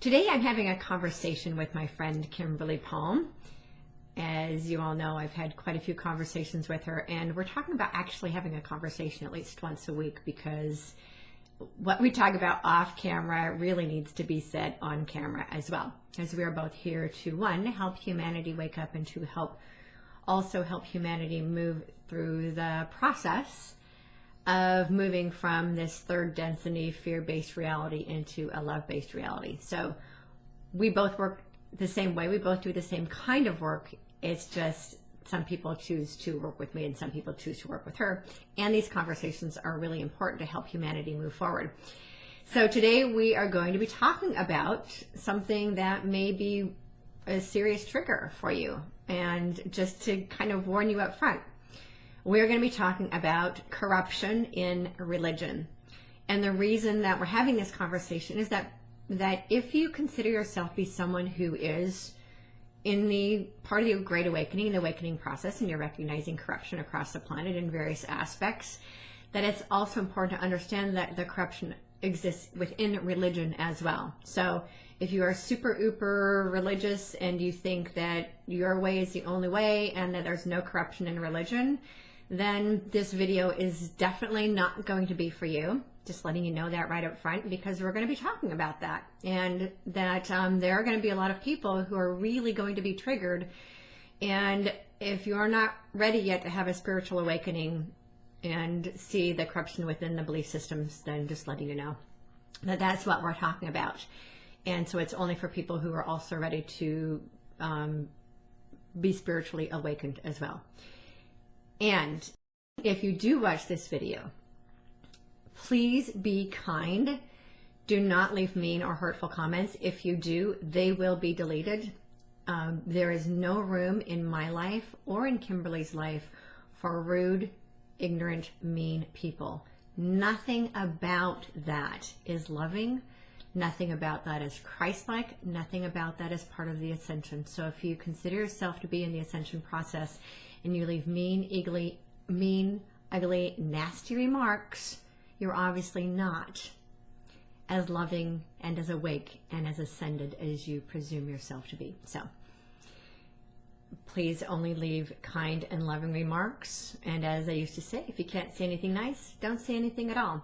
Today I'm having a conversation with my friend Kimberly Palm. As you all know, I've had quite a few conversations with her, and we're talking about actually having a conversation at least once a week, because what we talk about off camera really needs to be said on camera as well, as we are both here to, one, help humanity wake up, and to also help humanity move through the process of moving from this third density fear-based reality into a love-based reality. So we both work the same way. We both do the same kind of work. It's just some people choose to work with me and some people choose to work with her. And these conversations are really important to help humanity move forward. So today we are going to be talking about something that may be a serious trigger for you. And just to kind of warn you up front, we're going to be talking about corruption in religion. And the reason that we're having this conversation is that if you consider yourself to be someone who is in the part of the Great Awakening, the awakening process, and you're recognizing corruption across the planet in various aspects, that it's also important to understand that the corruption exists within religion as well. So if you are super uber religious and you think that your way is the only way and that there's no corruption in religion, then this video is definitely not going to be for you. Just letting you know that right up front, because we're going to be talking about that, and that there are going to be a lot of people who are really going to be triggered. And if you're not ready yet to have a spiritual awakening and see the corruption within the belief systems, then just letting you know that that's what we're talking about. And so it's only for people who are also ready to be spiritually awakened as well. And if you do watch this video, please be kind. Do not leave mean or hurtful comments. If you do, they will be deleted. There is no room in my life or in Kimberly's life for rude, ignorant, mean people. Nothing about that is loving. Nothing about that is Christ-like. Nothing about that is part of the ascension. So if you consider yourself to be in the ascension process and you leave mean, ugly, nasty remarks, you're obviously not as loving and as awake and as ascended as you presume yourself to be. So please only leave kind and loving remarks. And as I used to say, if you can't say anything nice, don't say anything at all.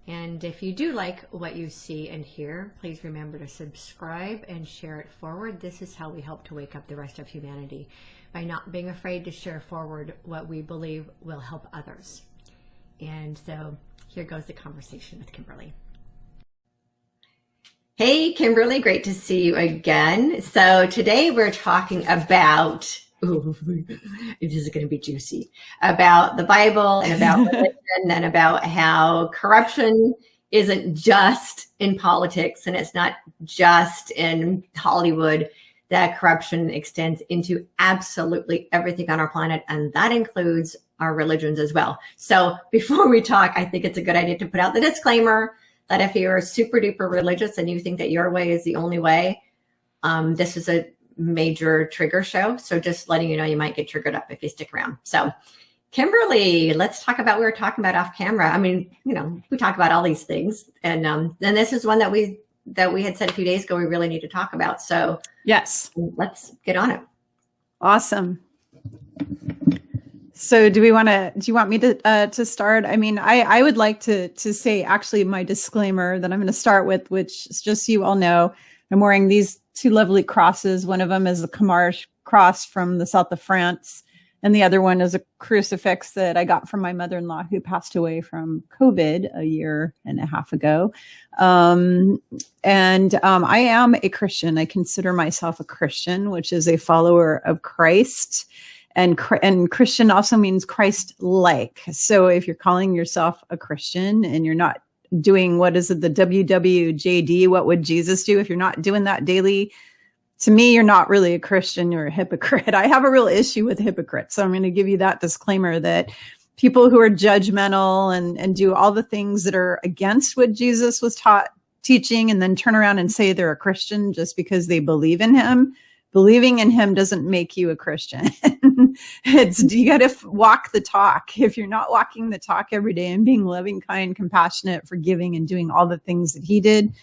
And if you do like what you see and hear, please remember to subscribe and share it forward. This is how we help to wake up the rest of humanity, by not being afraid to share forward what we believe will help others. And so here goes the conversation with Kimberly. Hey, Kimberly, great to see you again. So today we're talking about, this is going to be juicy, about the Bible and about religion and about how corruption isn't just in politics and it's not just in Hollywood. That corruption extends into absolutely everything on our planet, and that includes our religions as well. So before we talk, I think it's a good idea to put out the disclaimer that if you're super duper religious and you think that your way is the only way, this is a major trigger show. So just letting you know, you might get triggered up if you stick around. So Kimberly, let's talk about what we were talking about off camera. I mean, you know, we talk about all these things, and then this is one that we had said a few days ago we really need to talk about. So yes, let's get on it. Awesome. So do you want me to start? I mean, I would like to say actually my disclaimer that I'm going to start with, which is just so you all know, I'm wearing these two lovely crosses. One of them is the Camargue cross from the south of France, and the other one is a crucifix that I got from my mother-in-law who passed away from COVID a year and a half ago. I am a Christian. I consider myself a Christian, which is a follower of Christ. And Christian also means Christ-like. So if you're calling yourself a Christian and you're not doing, what is it, the WWJD, what would Jesus do? If you're not doing that daily, to me, you're not really a Christian, you're a hypocrite. I have a real issue with hypocrites. So I'm going to give you that disclaimer that people who are judgmental and do all the things that are against what Jesus was teaching and then turn around and say they're a Christian just because they believe in him. Believing in him doesn't make you a Christian. You got to walk the talk. If you're not walking the talk every day and being loving, kind, compassionate, forgiving, and doing all the things that he did,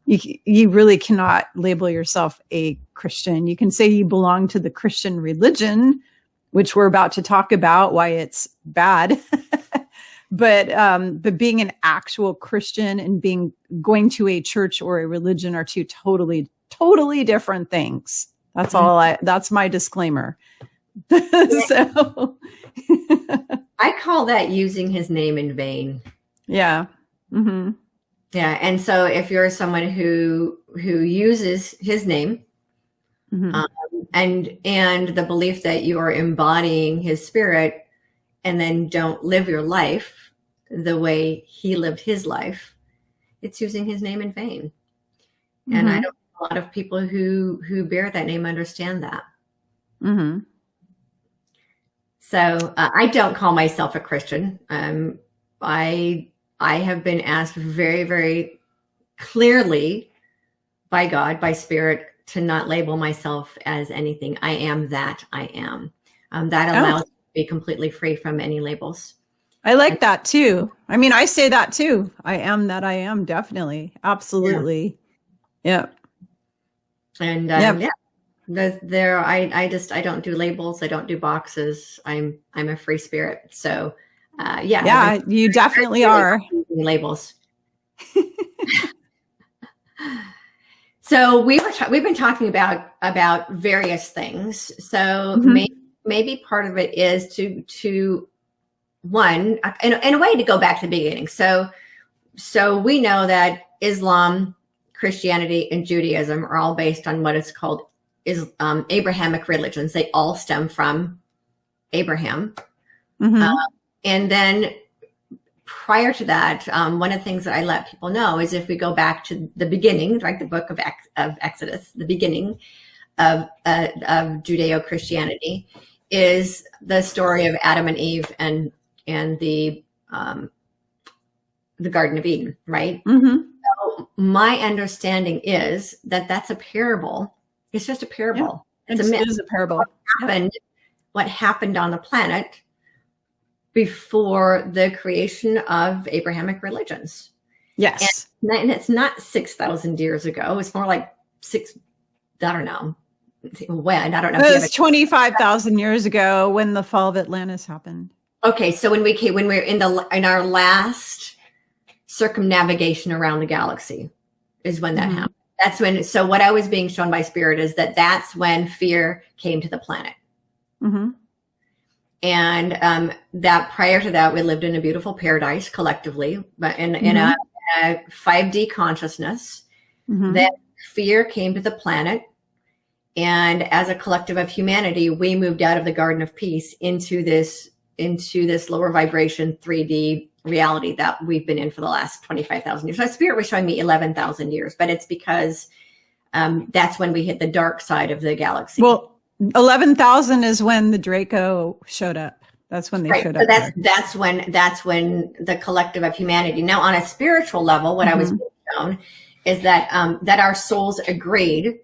you really cannot label yourself a Christian. You can say you belong to the Christian religion, which we're about to talk about why it's bad. But being an actual Christian and going to a church or a religion are two totally different things. That's my disclaimer. So I call that using his name in vain. Yeah. Mm-hmm. Yeah. And so if you're someone who uses his name, Mm-hmm. And the belief that you are embodying his spirit, and then don't live your life the way he lived his life, it's using his name in vain. Mm-hmm. And I don't think a lot of people who bear that name understand that. Mm-hmm. So I don't call myself a Christian. I have been asked very, very clearly by God, by Spirit, to not label myself as anything. I am that I am. That allows me to be completely free from any labels. I like that too. I mean, I say that too. I am that I am. Definitely. Absolutely. Yeah. And I don't do labels. I don't do boxes. I'm a free spirit. So yeah, you definitely are. Labels. So we've been talking about various things. So Mm-hmm. maybe part of it is to one, in a way, to go back to the beginning. So we know that Islam, Christianity, and Judaism are all based on what is called Abrahamic religions. They all stem from Abraham. Mm-hmm. And then prior to that, one of the things that I let people know is if we go back to the beginning, like the book of Exodus, the beginning of Judeo-Christianity is the story of Adam and Eve and the Garden of Eden, right? Mm-hmm. So my understanding is that that's a parable. It's just a parable. Yeah, It's a myth. It is a parable. What happened on the planet before the creation of Abrahamic religions. Yes. And it's not 6,000 years ago. It's more like I don't know. When? I don't know. It was 25,000 years ago when the fall of Atlantis happened. Okay. So when we're in our last circumnavigation around the galaxy is when that happened. That's when, so what I was being shown by Spirit is that's when fear came to the planet. Mm-hmm. And that prior to that, we lived in a beautiful paradise collectively, but in a 5D consciousness. Mm-hmm. That fear came to the planet, and as a collective of humanity, we moved out of the Garden of Peace into this lower vibration 3D reality that we've been in for the last 25,000 years. So Spirit was showing me 11,000 years, but it's because that's when we hit the dark side of the galaxy. Well, 11,000 is when the Draco showed up. That's when they showed up. So that's when the collective of humanity. Now, on a spiritual level, what I was shown is that our souls agreed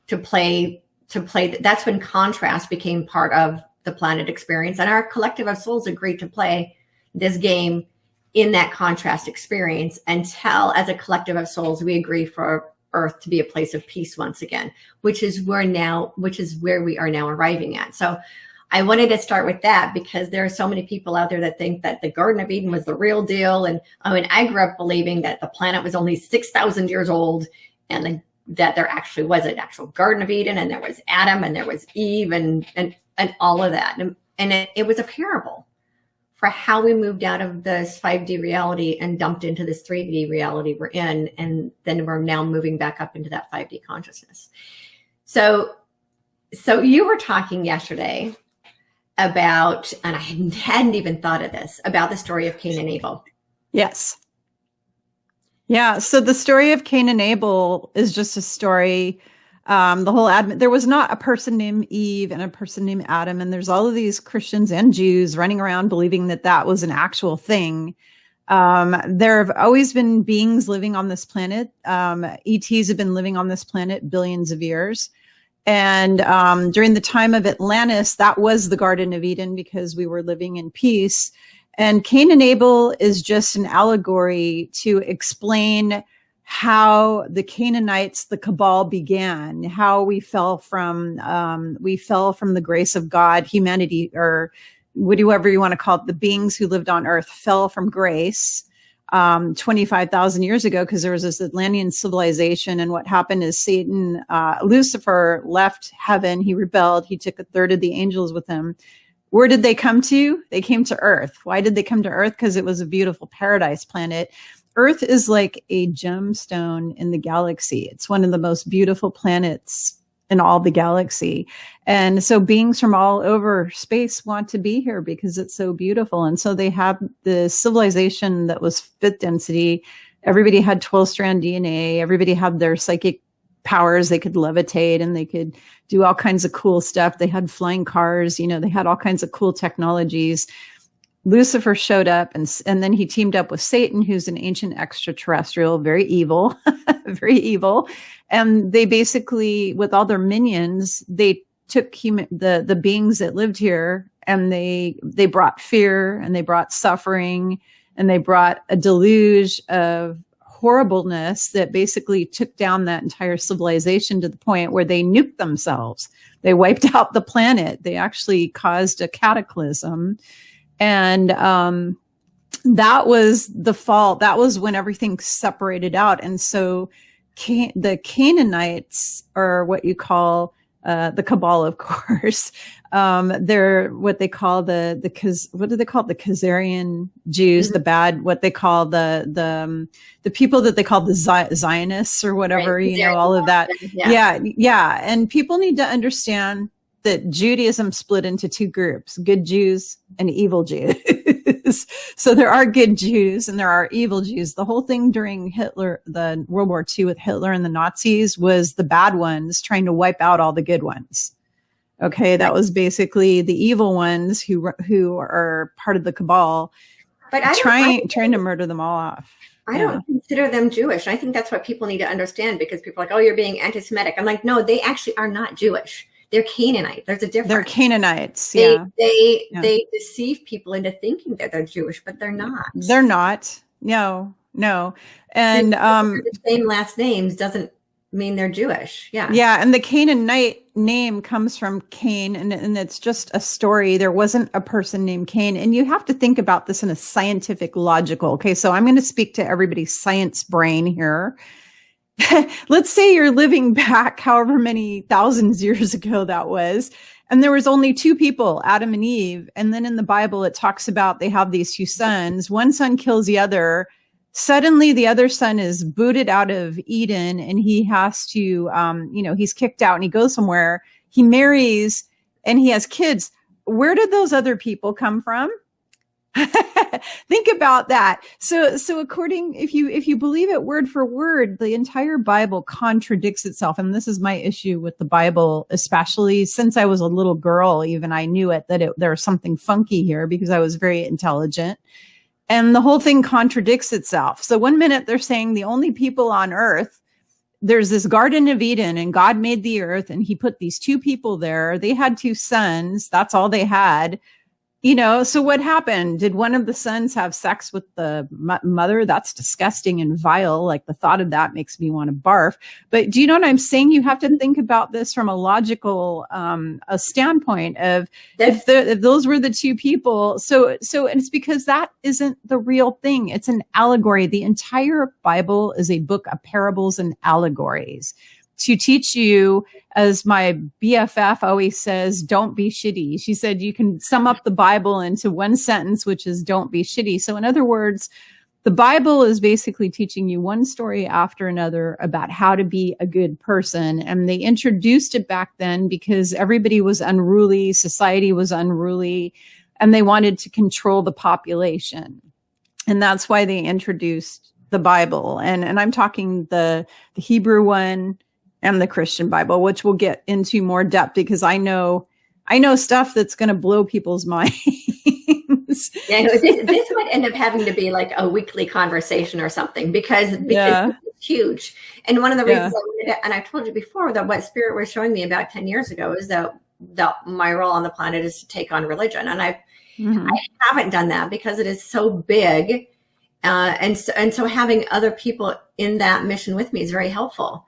to play. That's when contrast became part of the planet experience, and our collective of souls agreed to play this game in that contrast experience until, as a collective of souls, we agree for Earth to be a place of peace once again, which is where we are now arriving at. So I wanted to start with that because there are so many people out there that think that the Garden of Eden was the real deal. And I mean, I grew up believing that the planet was only 6,000 years old and that there actually was an actual Garden of Eden, and there was Adam and there was Eve and all of that. And it was a parable for how we moved out of this 5D reality and dumped into this 3D reality we're in. And then we're now moving back up into that 5D consciousness. So you were talking yesterday about, and I hadn't even thought of this, about the story of Cain and Abel. Yes. Yeah. So the story of Cain and Abel is just a story. There was not a person named Eve and a person named Adam. And there's all of these Christians and Jews running around believing that was an actual thing. There have always been beings living on this planet. ETs have been living on this planet billions of years. And during the time of Atlantis, that was the Garden of Eden because we were living in peace. And Cain and Abel is just an allegory to explain how the Canaanites, the cabal began, how we fell from the grace of God, humanity, or whatever you want to call it, the beings who lived on earth fell from grace 25,000 years ago, because there was this Atlantean civilization. And what happened is Satan, Lucifer left heaven. He rebelled. He took a third of the angels with him. Where did they come to? They came to Earth. Why did they come to Earth? Because it was a beautiful paradise planet. Earth is like a gemstone in the galaxy. It's one of the most beautiful planets in all the galaxy. And so beings from all over space want to be here because it's so beautiful. And so they have the civilization that was fifth density. Everybody had 12-strand DNA. Everybody had their psychic powers. They could levitate and they could do all kinds of cool stuff. They had flying cars, they had all kinds of cool technologies. Lucifer showed up and then he teamed up with Satan, who's an ancient extraterrestrial, very evil, very evil. And they basically, with all their minions, they took the beings that lived here and they brought fear and they brought suffering and they brought a deluge of horribleness that basically took down that entire civilization to the point where they nuked themselves. They wiped out the planet. They actually caused a cataclysm. And that was the fall. That was when everything separated out. And so the Canaanites are what you call the cabal, of course. They're what they call what do they call it? The Khazarian Jews, the bad, what they call the people that they call the Zionists or whatever, right. All of that. Yeah. And people need to understand that Judaism split into two groups, good Jews and evil Jews. So there are good Jews and there are evil Jews. The whole thing during the World War II with Hitler and the Nazis was the bad ones trying to wipe out all the good ones. Okay, that was basically the evil ones who are part of the cabal, but trying to murder them all off. I don't consider them Jewish. I think that's what people need to understand, because people are like, oh, you're being anti-Semitic. I'm like, no, they actually are not Jewish. They're Canaanite. There's a difference. They're Canaanites. They deceive people into thinking that they're Jewish, but they're not. They're not. No. And the same last names doesn't mean they're Jewish. Yeah. And the Canaanite name comes from Cain, and it's just a story. There wasn't a person named Cain. And you have to think about this in a scientific, logical. Okay, so I'm going to speak to everybody's science brain here. Let's say you're living back however many thousands years ago that was, and there was only two people, Adam and Eve. And then in the Bible, it talks about they have these two sons. One son kills the other. Suddenly the other son is booted out of Eden and he has to, he's kicked out and he goes somewhere. He marries and he has kids. Where did those other people come from? Think about that. So if you believe it word for word, the entire Bible contradicts itself. And this is my issue with the Bible, especially since I was a little girl. Even I knew there was something funky here because I was very intelligent. And the whole thing contradicts itself. So one minute they're saying the only people on earth, there's this Garden of Eden and God made the earth and he put these two people there. They had two sons. That's all they had. So what happened? Did one of the sons have sex with the mother? That's disgusting and vile. Like the thought of that makes me want to barf. But do you know what I'm saying? You have to think about this from a logical a standpoint of if those were the two people. So and it's because that isn't the real thing. It's an allegory. The entire Bible is a book of parables and allegories to teach you, as my BFF always says, don't be shitty. She said you can sum up the Bible into one sentence, which is don't be shitty. So in other words, the Bible is basically teaching you one story after another about how to be a good person. And they introduced it back then because everybody was unruly, society was unruly, and they wanted to control the population. And that's why they introduced the Bible. And I'm talking the Hebrew one and the Christian Bible, which we'll get into more depth because I know stuff that's going to blow people's minds. Yeah, this might end up having to be like a weekly conversation or something because it's huge. And one of the reasons, and I told you before, that what Spirit was showing me about 10 years ago is that my role on the planet is to take on religion. And I haven't done that because it is so big. And so having other people in that mission with me is very helpful.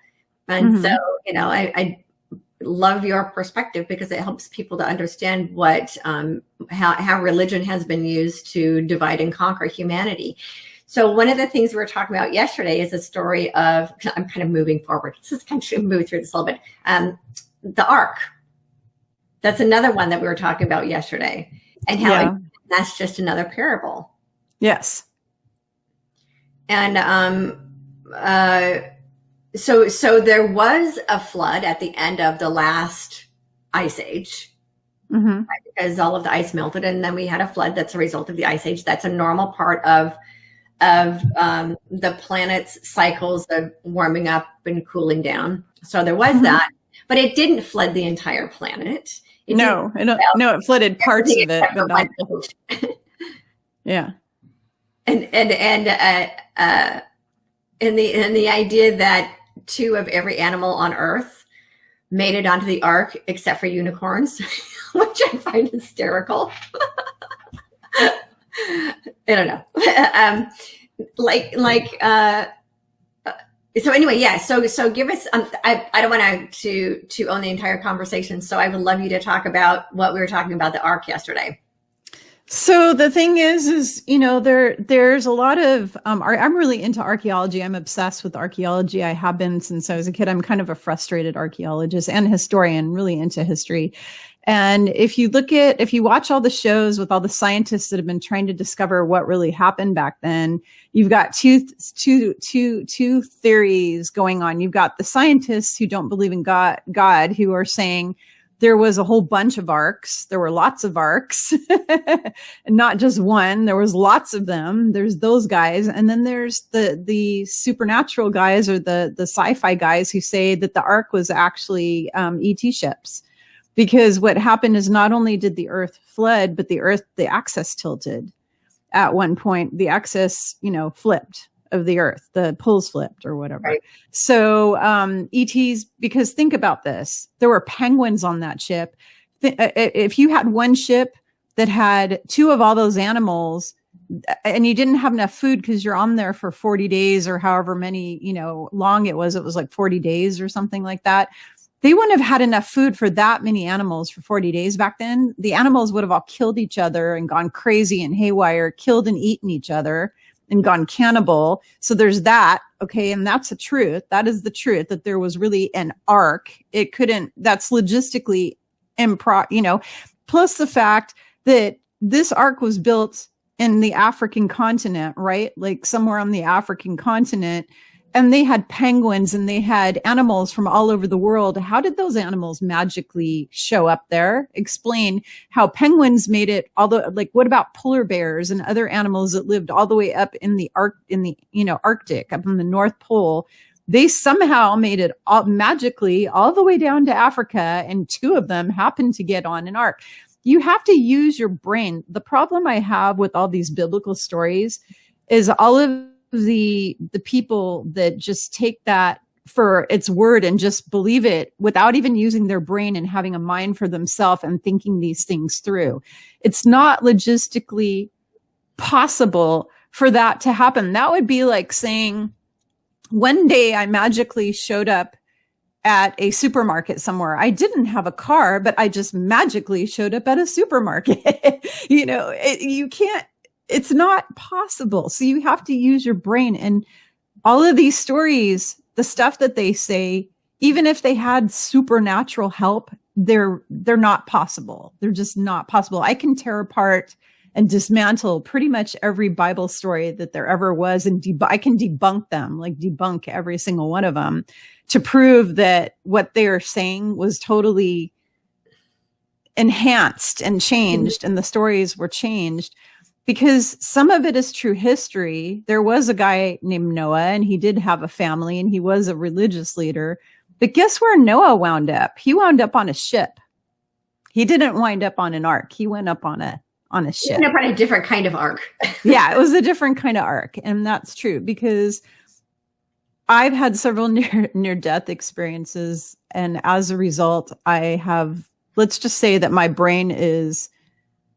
And so, I love your perspective because it helps people to understand what, how religion has been used to divide and conquer humanity. So one of the things we were talking about yesterday is a story of, I'm kind of moving forward. This is kind of moving through this a little bit. The ark. That's another one that we were talking about yesterday, and how that's just another parable. Yes. And so there was a flood at the end of the last ice age, right? Because all of the ice melted, and then we had a flood that's a result of the ice age. That's a normal part of the planet's cycles of warming up and cooling down. So there was that, but it didn't flood the entire planet. It flooded parts of it, but not the whole. Yeah. And the idea that 2 of every animal on Earth made it onto the ark except for unicorns, which I find hysterical. I don't know. So anyway, yeah. So give us. I don't want to own the entire conversation. So I would love you to talk about what we were talking about the ark yesterday. So the thing is, there's a lot of, I'm really into archaeology. I'm obsessed with archaeology. I have been since I was a kid. I'm kind of a frustrated archaeologist and historian, really into history. And if you watch all the shows with all the scientists that have been trying to discover what really happened back then, you've got two theories going on. You've got the scientists who don't believe in God who are saying, there was a whole bunch of arcs. There were lots of arcs, and not just one. There was lots of them. There's those guys. And then there's the supernatural guys, or the sci-fi guys, who say that the ark was actually ET ships. Because what happened is, not only did the earth flood, but the axis tilted at one point. The axis, flipped of the earth, the poles flipped or whatever. Right. So ETs, because think about this, there were penguins on that ship. If you had one ship that had 2 of all those animals, and you didn't have enough food because you're on there for 40 days or however many, long it was like 40 days or something like that. They wouldn't have had enough food for that many animals for 40 days back then. The animals would have all killed each other and gone crazy and haywire, killed and eaten each other and gone cannibal. So there's that. Okay. And that's the truth. That is the truth, that there was really an ark. That's logistically plus the fact that this ark was built in the African continent, right? Like somewhere on the African continent. And they had penguins and they had animals from all over the world. How did those animals magically show up there? Explain how penguins made it. Although, what about polar bears and other animals that lived all the way up in the Arctic, up in the North Pole? They somehow made it magically all the way down to Africa, and 2 of them happened to get on an ark. You have to use your brain. The problem I have with all these biblical stories is all of the people that just take that for its word and just believe it without even using their brain and having a mind for themselves and thinking these things through. It's not logistically possible for that to happen. That would be like saying, one day I magically showed up at a supermarket somewhere. I didn't have a car, but I just magically showed up at a supermarket. You can't. It's not possible. So you have to use your brain. And all of these stories, the stuff that they say, even if they had supernatural help, they're not possible. They're just not possible. I can tear apart and dismantle pretty much every Bible story that there ever was. And I can debunk them, debunk every single one of them, to prove that what they are saying was totally enhanced and changed, and the stories were changed. Because some of it is true history. There was a guy named Noah, and he did have a family, and he was a religious leader. But guess where Noah wound up? He wound up on a ship. He didn't wind up on an ark. He went up on a ship. He went up on a different kind of ark. Yeah, it was a different kind of ark. And that's true, because I've had several near-death experiences. And as a result, let's just say that my brain is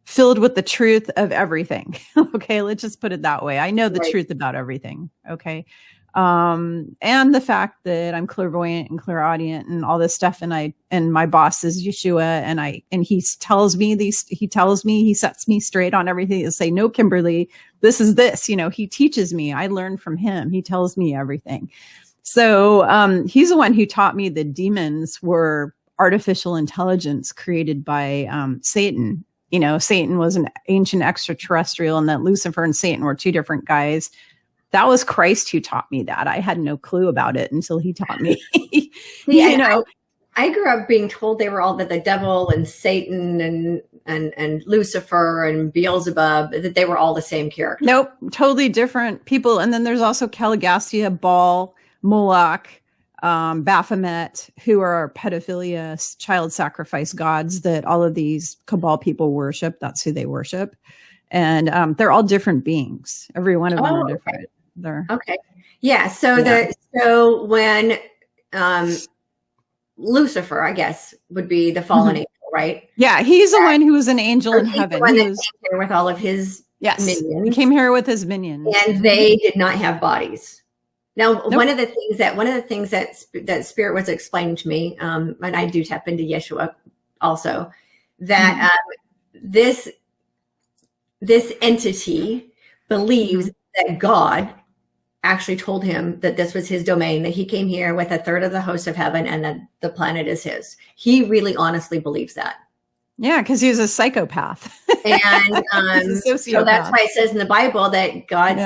filled with the truth of everything. Okay, let's just put it that way. I know the Right. truth about everything. Okay. And the fact that I'm clairvoyant and clairaudient and all this stuff. And my boss is Yeshua. And he tells me, he sets me straight on everything to say, no, Kimberly, this is this, he teaches me. I learn from him. He tells me everything. So, he's the one who taught me that demons were artificial intelligence created by, Satan. Satan was an ancient extraterrestrial, and that Lucifer and Satan were two different guys. That was Christ who taught me that. I had no clue about it until he taught me. I grew up being told they were all the devil and Satan and Lucifer and Beelzebub, that they were all the same character. Nope, totally different people. And then there's also Caligastia, Baal, Moloch, Baphomet, who are pedophilia, child sacrifice gods that all of these Cabal people worship. That's who they worship. And they're all different beings. Every one of them are different. Okay. They're okay. Yeah. So when Lucifer, I guess, would be the fallen angel, right? Yeah, he's the one who was an angel in heaven. He was here with all of his minions. He came here with his minions, and they did not have bodies. Now, one of the things that Spirit was explaining to me, and I do tap into Yeshua also, that this entity believes that God actually told him that this was his domain, that he came here with a third of the host of heaven and that the planet is his. He really honestly believes that. Yeah, because he's a psychopath. And so that's why it says in the Bible that God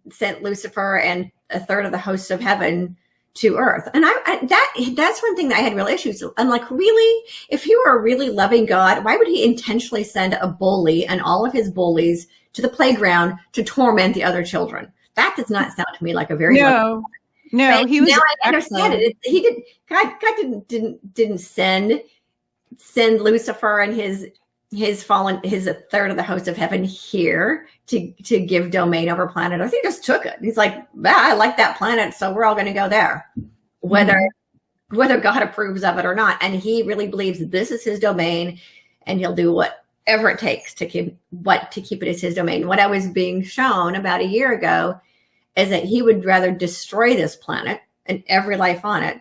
sent Lucifer and a third of the hosts of heaven to earth. And that's one thing that I had real issues. I'm like, really? If he were a really loving God, why would he intentionally send a bully and all of his bullies to the playground to torment the other children? That does not sound to me like a very no. Right? He was. Now I understand it. He did. God didn't send Lucifer and his a third of the host of heaven here to give domain over planet Earth. He just took it. He's like, I like that planet, so we're all going to go there, whether God approves of it or not. And he really believes that this is his domain, and he'll do whatever it takes to keep it as his domain. What I was being shown about a year ago is that he would rather destroy this planet and every life on it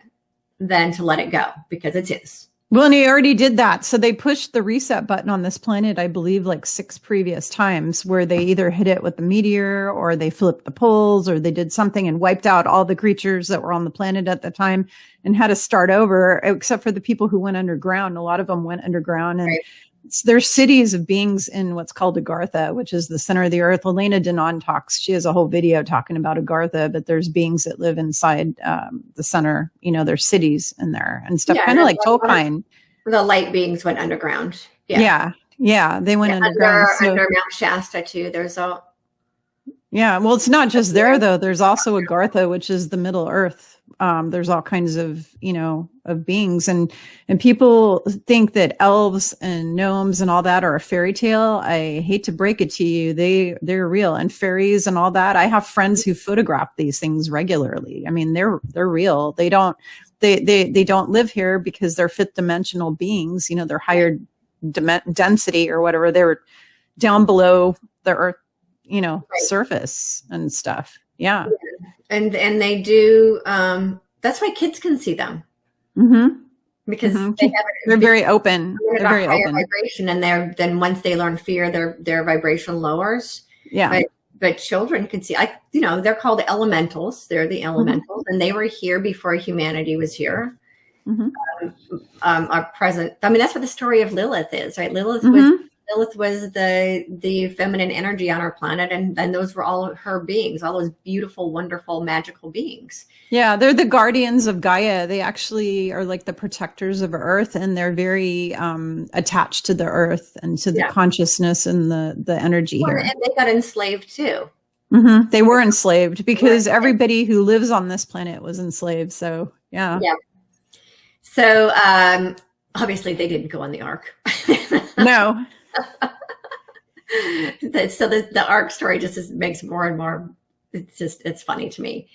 than to let it go because it's his. Well, and he already did that. So they pushed the reset button on this planet, I believe, like 6 previous times, where they either hit it with the meteor or they flipped the poles or they did something and wiped out all the creatures that were on the planet at the time and had to start over, except for the people who went underground. A lot of them went underground, and right. There's cities of beings in what's called Agartha, which is the center of the earth. Elena Denon talks. She has a whole video talking about Agartha, but there's beings that live inside the center. There's cities in there and stuff, kind of like Tolkien. The light beings went underground. Yeah. They went underground. Under Mount Shasta too. There's all. Yeah, well, it's not just there though. There's also Agartha, which is the Middle Earth. There's all kinds of, of beings, and people think that elves and gnomes and all that are a fairy tale. I hate to break it to you, they're real, and fairies and all that. I have friends who photograph these things regularly. I mean, they're real. They don't live here because they're fifth dimensional beings. They're higher density or whatever. They're down below the earth, surface and stuff. Yeah. And they do, that's why kids can see them. Mm-hmm. Because they're very open. They're very open. Vibration, and then once they learn fear, their vibration lowers. Yeah. But children can see, they're called elementals. They're the elementals, and they were here before humanity was here. Are present. I mean, that's what the story of Lilith is, right? Lilith was the feminine energy on our planet, and those were all her beings, all those beautiful, wonderful, magical beings. Yeah, they're the guardians of Gaia. They actually are like the protectors of Earth, and they're very attached to the Earth and to the consciousness and the energy here. And they got enslaved too. They were enslaved because everybody who lives on this planet was enslaved. So yeah. So obviously they didn't go on the ark. No. So the ark story just makes more and more. It's funny to me.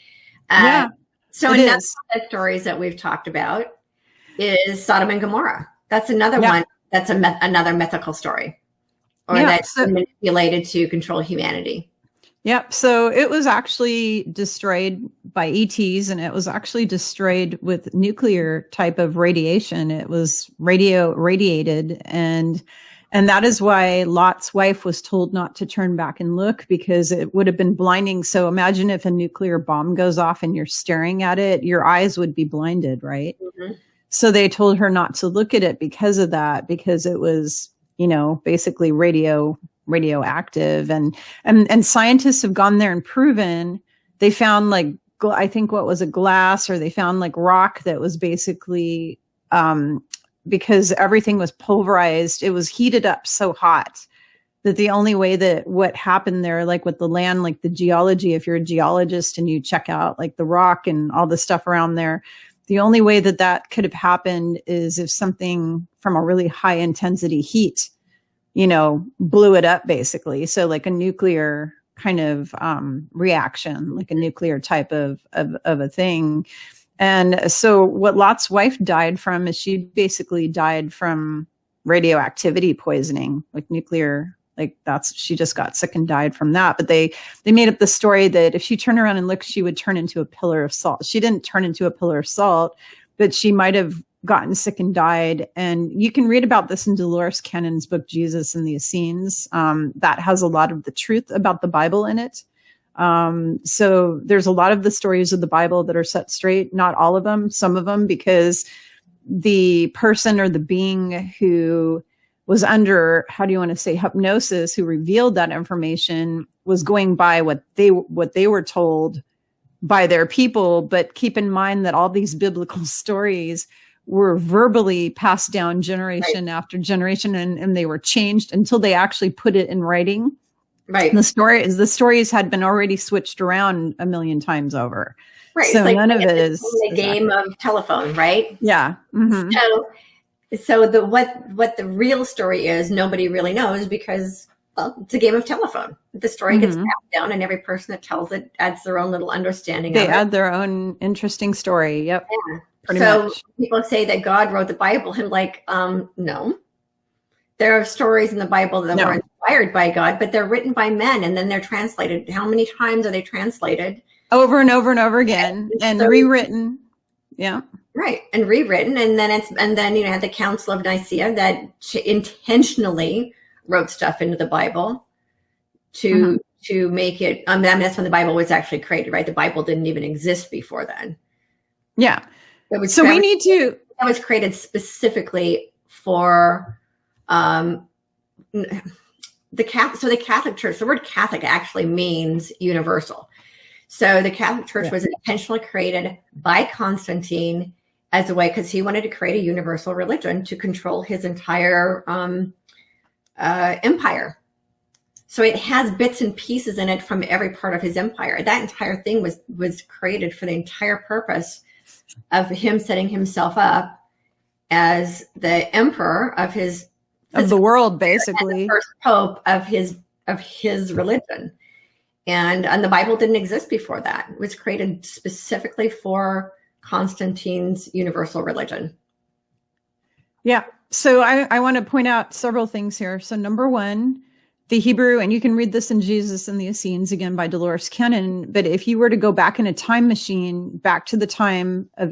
So another of the stories that we've talked about is Sodom and Gomorrah. That's another one. That's another mythical story. or that's manipulated to control humanity. Yep. So it was actually destroyed by ETs, and it was actually destroyed with nuclear type of radiation. It was radiated, and that is why Lot's wife was told not to turn back and look, because it would have been blinding. So imagine if a nuclear bomb goes off and you're staring at it, your eyes would be blinded, right? Mm-hmm. So they told her not to look at it because of that, because it was, basically radioactive, and scientists have gone there and proven. They found I think what was a glass, or they found rock that was basically because everything was pulverized, it was heated up so hot that the only way that what happened there, with the land, the geology, if you're a geologist and you check out the rock and all the stuff around there, the only way that could have happened is if something from a really high intensity heat, blew it up, basically. So a nuclear kind of reaction, a nuclear type of a thing. And so what Lot's wife died from is she basically died from radioactivity poisoning, nuclear, she just got sick and died from that. But they made up the story that if she turned around and looked, she would turn into a pillar of salt. She didn't turn into a pillar of salt, but she might have gotten sick and died. And you can read about this in Dolores Cannon's book, Jesus and the Essenes. That has a lot of the truth about the Bible in it. So there's a lot of the stories of the Bible that are set straight, not all of them, some of them, because the person or the being who was under, hypnosis, who revealed that information, was going by what they were told by their people. But keep in mind that all these biblical stories were verbally passed down generation after generation, and they were changed until they actually put it in writing. Right. And the stories had been already switched around a million times over. Right. So it's none of it is the game of telephone, right? Yeah. Mm-hmm. So what the real story is, nobody really knows, because it's a game of telephone. The story gets passed down, and every person that tells it adds their own little understanding. They add their own interesting story. Yep. Yeah. So people say that God wrote the Bible, and no. There are stories in the Bible that were inspired by God, but they're written by men, and then they're translated. How many times are they translated? Over and over and over again, and rewritten. Yeah. Right. And rewritten. And then you had the Council of Nicaea that intentionally wrote stuff into the Bible to make it, that's when the Bible was actually created, right? The Bible didn't even exist before then. Yeah. That was created specifically for the Catholic Church. The word Catholic actually means universal. So the Catholic Church was intentionally created by Constantine as a way, because he wanted to create a universal religion to control his entire empire. So it has bits and pieces in it from every part of his empire. That entire thing was created for the entire purpose of him setting himself up as the emperor of the world, basically, and the first pope of his religion. And the Bible didn't exist before that. It was created specifically for Constantine's universal religion. Yeah. So I want to point out several things here. So number one, the Hebrew, and you can read this in Jesus and the Essenes, again, by Dolores Cannon. But if you were to go back in a time machine, back to the time of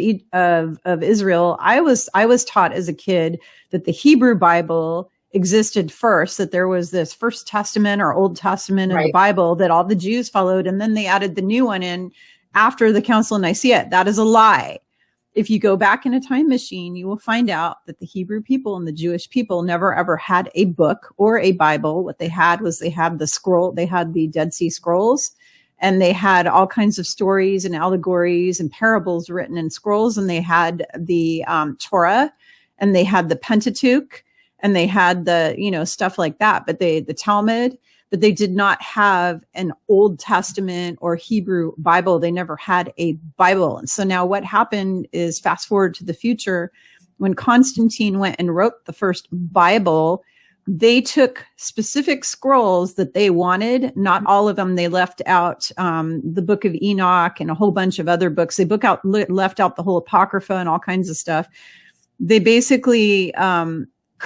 Israel, I was taught as a kid that the Hebrew Bible existed first, that there was this First Testament or Old Testament in the Bible that all the Jews followed, and then they added the new one in after the Council of Nicaea. That is a lie. If you go back in a time machine, you will find out that the Hebrew people and the Jewish people never ever had a book or a Bible. What they had was they had the scroll, they had the Dead Sea Scrolls, and they had all kinds of stories and allegories and parables written in scrolls, and they had the Torah, and they had the Pentateuch, and they had the, stuff like that, but the Talmud, but they did not have an Old Testament or Hebrew Bible. They never had a Bible. And so now what happened is, fast forward to the future, when Constantine went and wrote the first Bible, they took specific scrolls that they wanted. Not all of them. They left out the Book of Enoch and a whole bunch of other books. They left out the whole Apocrypha and all kinds of stuff. They basically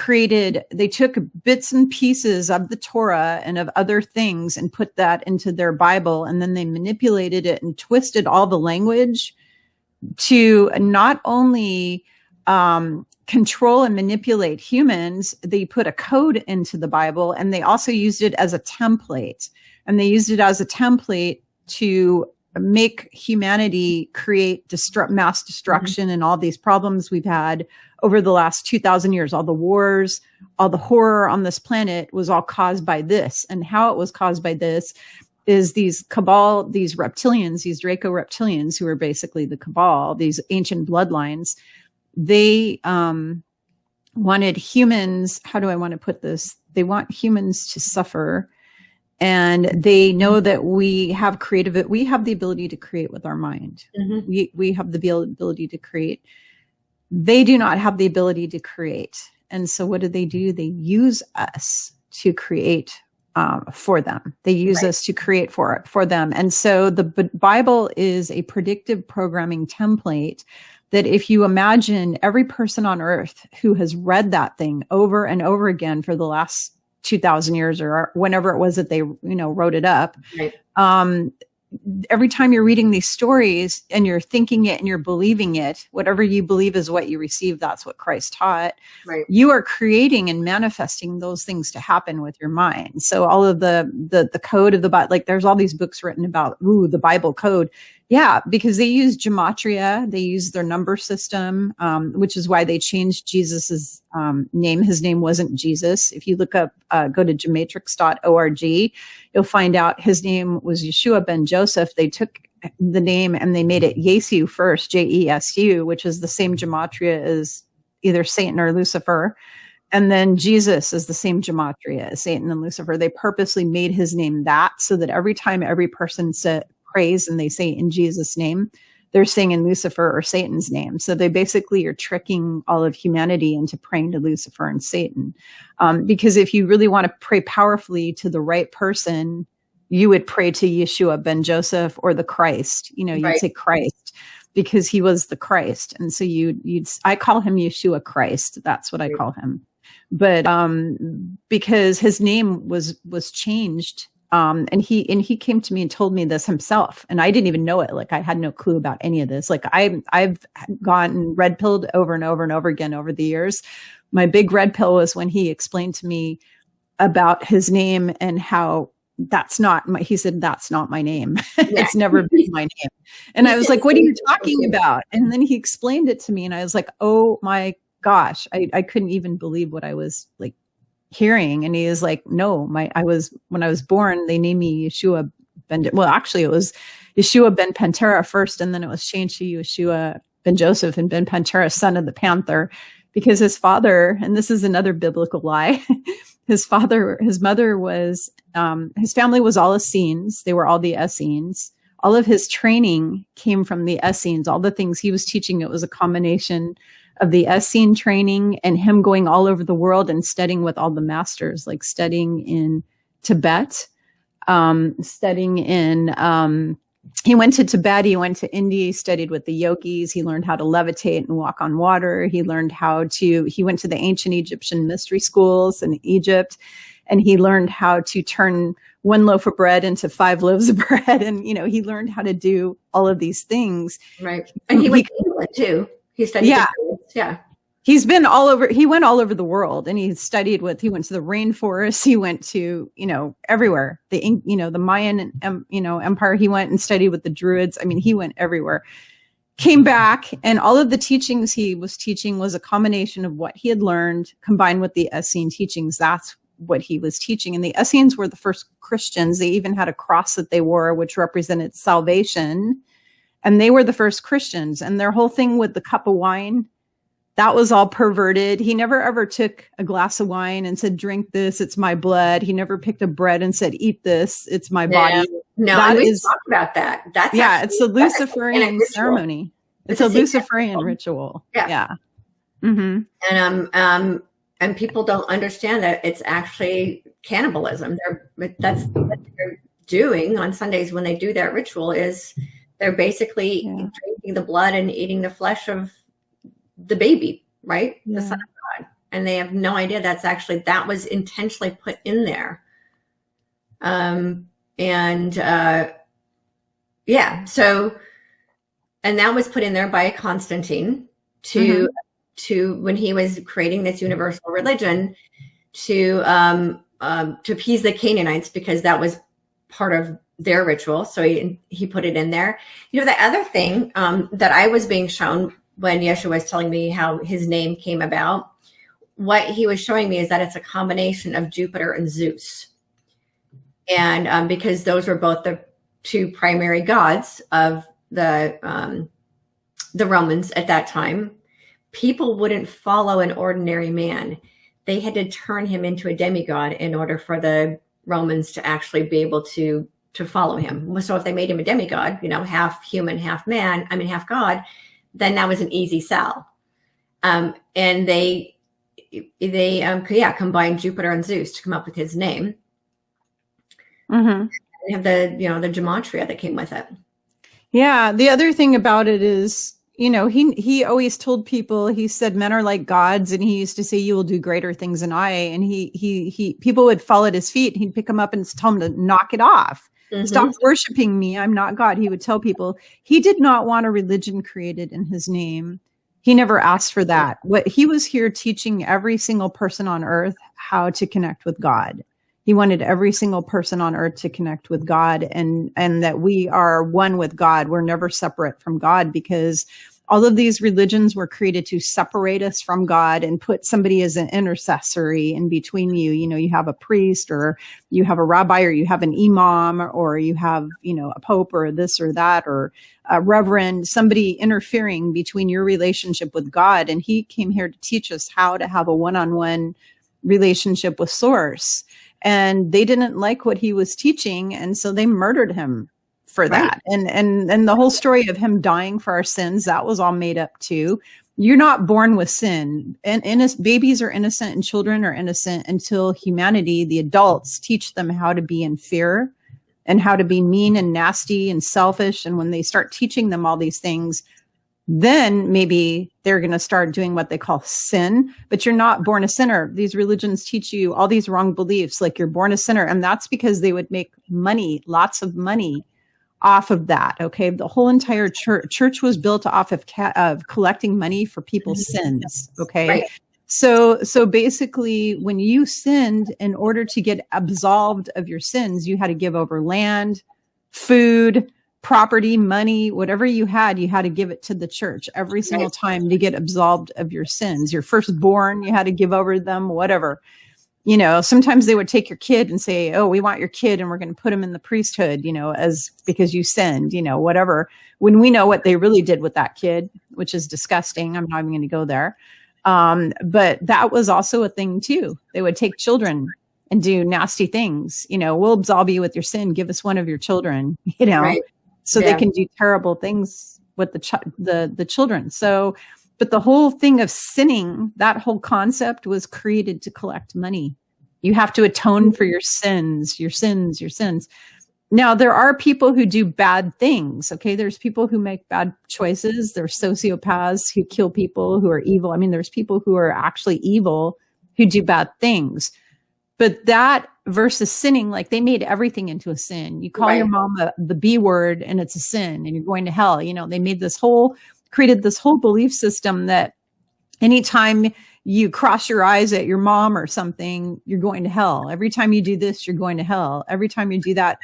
they took bits and pieces of the Torah and of other things and put that into their Bible. And then they manipulated it and twisted all the language to not only control and manipulate humans. They put a code into the Bible, and they also used it as a template. And they used it as a template to make humanity create mass destruction and all these problems we've had over the last 2,000 years. All the wars, all the horror on this planet was all caused by this. And how it was caused by this is these cabal, these reptilians, these Draco reptilians, who are basically the cabal, these ancient bloodlines. They wanted humans, how do I want to put this? They want humans to suffer. And they know that we have the ability to create with our mind. We have the ability to create. They do not have the ability to create. And so what do? They use us to create for them. They use us to create for them. And so the Bible is a predictive programming template that if you imagine every person on earth who has read that thing over and over again for the last 2,000 years or whenever it was that they, wrote it up. Every time you're reading these stories and you're thinking it and you're believing it, whatever you believe is what you receive. That's what Christ taught. You are creating and manifesting those things to happen with your mind. So all of the code of the Bible, like there's all these books written about, the Bible code. Yeah, because they use gematria, they use their number system, which is why they changed Jesus's name. His name wasn't Jesus. If you look up, go to gematrix.org, you'll find out his name was Yeshua ben Joseph. They took the name and they made it Yesu first, Jesu, which is the same gematria as either Satan or Lucifer. And then Jesus is the same gematria as Satan and Lucifer. They purposely made his name that so that every time every person praise and they say in Jesus' name, they're saying in Lucifer or Satan's name. So they basically are tricking all of humanity into praying to Lucifer and Satan. Because if you really want to pray powerfully to the right person, you would pray to Yeshua ben Joseph or the Christ. You'd say Christ because he was the Christ. And so I call him Yeshua Christ. That's what I call him. But because his name was changed. And he came to me and told me this himself, and I didn't even know it. Like I had no clue about any of this. Like I've gotten red pilled over and over and over again over the years. My big red pill was when he explained to me about his name and how he said, that's not my name. It's never been my name. And I was like, what are you talking about? And then he explained it to me and I was like, oh my gosh, I couldn't even believe what I was like hearing. And he is like, no, when I was born, they named me Yeshua ben, well, actually it was Yeshua ben Pantera first. And then it was changed to Yeshua ben Joseph and ben Pantera, son of the Panther, because his father, and this is another biblical lie. His mother was, his family was all Essenes. They were all the Essenes. All of his training came from the Essenes. All the things he was teaching, it was a combination of the Essene training and him going all over the world and studying with all the masters, like studying in Tibet, he went to Tibet, he went to India, he studied with the yogis, he learned how to levitate and walk on water, he went to the ancient Egyptian mystery schools in Egypt, and he learned how to turn one loaf of bread into 5 loaves of bread, and he learned how to do all of these things. Right. And he went to England too. He studied. Yeah. He's been all over. He went all over the world, and he went to the rainforest. He went to, everywhere. The Mayan, empire. He went and studied with the Druids. I mean, he went everywhere. Came back, and all of the teachings he was teaching was a combination of what he had learned combined with the Essene teachings. That's what he was teaching. And the Essenes were the first Christians. They even had a cross that they wore, which represented salvation. And they were the first Christians. And their whole thing with the cup of wine, that was all perverted. He never ever took a glass of wine and said, drink this, it's my blood. He never picked a bread and said, eat this, it's my body. No, we talk about that. It's a Luciferian ceremony. It's a Luciferian ritual. Yeah. Mm-hmm. And people don't understand that it's actually cannibalism. That's what they're doing on Sundays when they do that ritual is they're basically drinking the blood and eating the flesh of the baby, right? The Son of God. and they have no idea that was intentionally put in there. And that was put in there by Constantine to when he was creating this universal religion to appease the Canaanites, because that was part of their ritual. So he put it in there. The other thing that I was being shown when Yeshua was telling me how his name came about, what he was showing me is that it's a combination of Jupiter and Zeus. And because those were both the two primary gods of the Romans at that time, people wouldn't follow an ordinary man. They had to turn him into a demigod in order for the Romans to actually be able to follow him. So if they made him a demigod, half human, half God, then that was an easy sell. And they combined Jupiter and Zeus to come up with his name. Mm-hmm. They have the gematria that came with it. Yeah. The other thing about it is, he always told people, he said, men are like gods. And he used to say, you will do greater things than I. And people would fall at his feet. He'd pick them up and tell them to knock it off. Mm-hmm. Stop worshiping me. I'm not God. He would tell people he did not want a religion created in his name. He never asked for that. What he was here teaching every single person on earth how to connect with God. He wanted every single person on earth to connect with God, and that we are one with God. We're never separate from God, because all of these religions were created to separate us from God and put somebody as an intercessory in between you. You have a priest, or you have a rabbi, or you have an imam, or you have, a pope, or this or that, or a reverend, somebody interfering between your relationship with God. And he came here to teach us how to have a one-on-one relationship with Source. And they didn't like what he was teaching. And so they murdered him for that. Right. And the whole story of him dying for our sins, that was all made up too. You're not born with sin. And babies are innocent and children are innocent until humanity, the adults, teach them how to be in fear and how to be mean and nasty and selfish. And when they start teaching them all these things, then maybe they're going to start doing what they call sin. But you're not born a sinner. These religions teach you all these wrong beliefs, like you're born a sinner. And that's because they would make money, lots of money off of that. Okay. The whole entire church was built off of collecting money for people's sins. Okay. Right. So basically when you sinned, in order to get absolved of your sins, you had to give over land, food, property, money, whatever you had to give it to the church every single time to get absolved of your sins. Your firstborn, you had to give over them, whatever. Sometimes they would take your kid and say, oh, we want your kid and we're going to put him in the priesthood, because you sinned, whatever. When we know what they really did with that kid, which is disgusting. I'm not even going to go there. But that was also a thing too. They would take children and do nasty things. We'll absolve you with your sin. Give us one of your children, Right. So they can do terrible things with the children. So, but the whole thing of sinning, that whole concept was created to collect money. You have to atone for your sins. Now, there are people who do bad things. Okay. There's people who make bad choices. There's sociopaths who kill people, who are evil. I mean, there's people who are actually evil who do bad things. But that versus sinning, like they made everything into a sin. You call your mom the B word and it's a sin and you're going to hell. They made created this whole belief system that anytime you cross your eyes at your mom or something, you're going to hell. Every time you do this, you're going to hell. Every time you do that,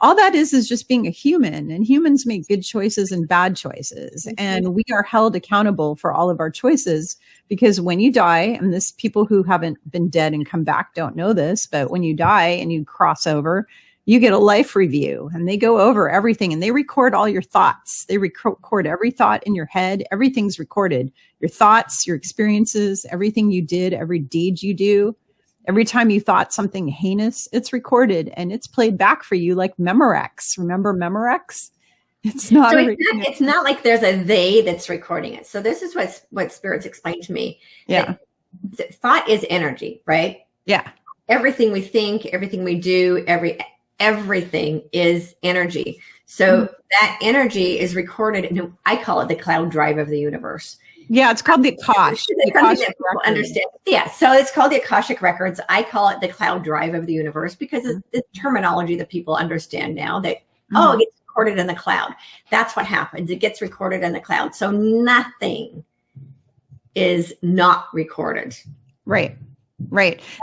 all that is just being a human, and humans make good choices and bad choices. Mm-hmm. And we are held accountable for all of our choices, because when you die, and this people who haven't been dead and come back don't know this, but when you die and you cross over, you get a life review and they go over everything and they record all your thoughts. They record every thought in your head. Everything's recorded. Your thoughts, your experiences, everything you did, every deed you do. Every time you thought something heinous, it's recorded and it's played back for you like Memorex. Remember Memorex? It's not. So it's not like there's a they that's recording it. So this is what spirits explained to me. Yeah. Thought is energy, right? Yeah. Everything we think, everything we do, everything is energy. So that energy is recorded, and I call it the cloud drive of the universe. Yeah, it's called the Akash. It's something that people understand. Yeah, so it's called the Akashic Records. I call it the cloud drive of the universe because it's terminology that people understand now that, it gets recorded in the cloud. That's what happens. It gets recorded in the cloud. So nothing is not recorded. Right.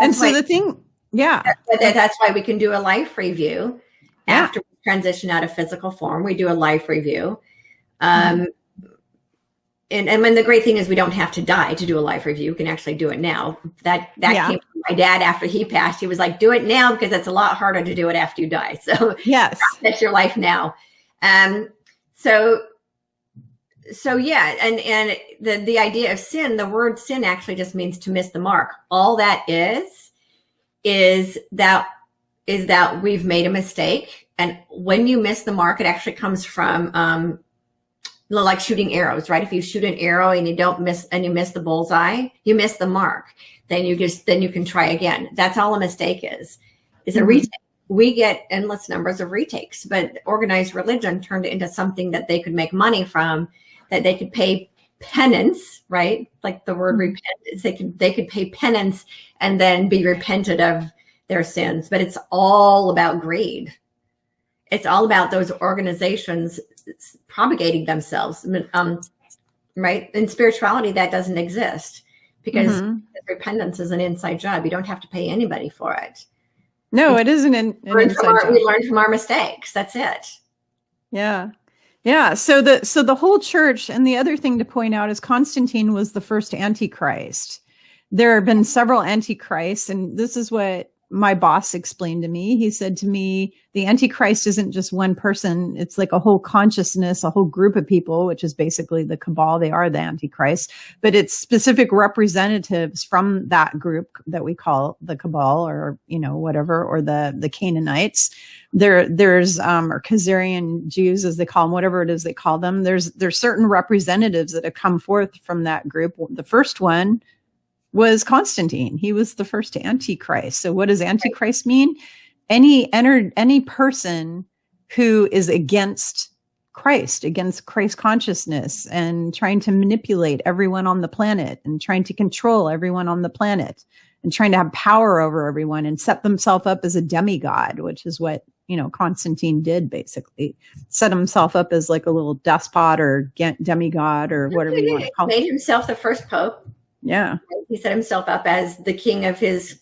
And so the thing, that's why we can do a life review after we transition out of physical form. We do a life review. And when the great thing is we don't have to die to do a life review. We can actually do it now. That came from my dad after he passed. He was like, do it now because it's a lot harder to do it after you die. So yes, that's your life now. So yeah. And the idea of sin, the word sin actually just means to miss the mark. All that is that we've made a mistake. And when you miss the mark, it actually comes from, like shooting arrows, right? If you shoot an arrow and you don't miss and you miss the bullseye, you miss the mark. Then you can try again. That's all a mistake is a retake. We get endless numbers of retakes, but organized religion turned it into something that they could make money from, that they could pay penance, right? Like the word repentance, they could pay penance and then be repented of their sins. But it's all about greed. It's all about those organizations propagating themselves, right? In spirituality, that doesn't exist because repentance is an inside job. You don't have to pay anybody for it. No, it isn't an inside job. We learn from our mistakes. That's it. Yeah. So the whole church, and the other thing to point out is Constantine was the first antichrist. There have been several antichrists, and this is what my boss explained to me. He said to me, the Antichrist isn't just one person. It's like a whole consciousness, a whole group of people, which is basically the cabal. They are the Antichrist, but it's specific representatives from that group that we call the cabal, or, whatever, or the Canaanites. There's or Khazarian Jews, as they call them, whatever it is they call them. There's certain representatives that have come forth from that group. The first one was Constantine. He was the first antichrist. So what does antichrist mean? Any person who is against Christ consciousness, and trying to manipulate everyone on the planet, and trying to control everyone on the planet, and trying to have power over everyone, and set themselves up as a demigod, which is what, Constantine did, basically set himself up as like a little despot or demigod or whatever you want to call it. Made himself the first pope. Yeah. He set himself up as the king of his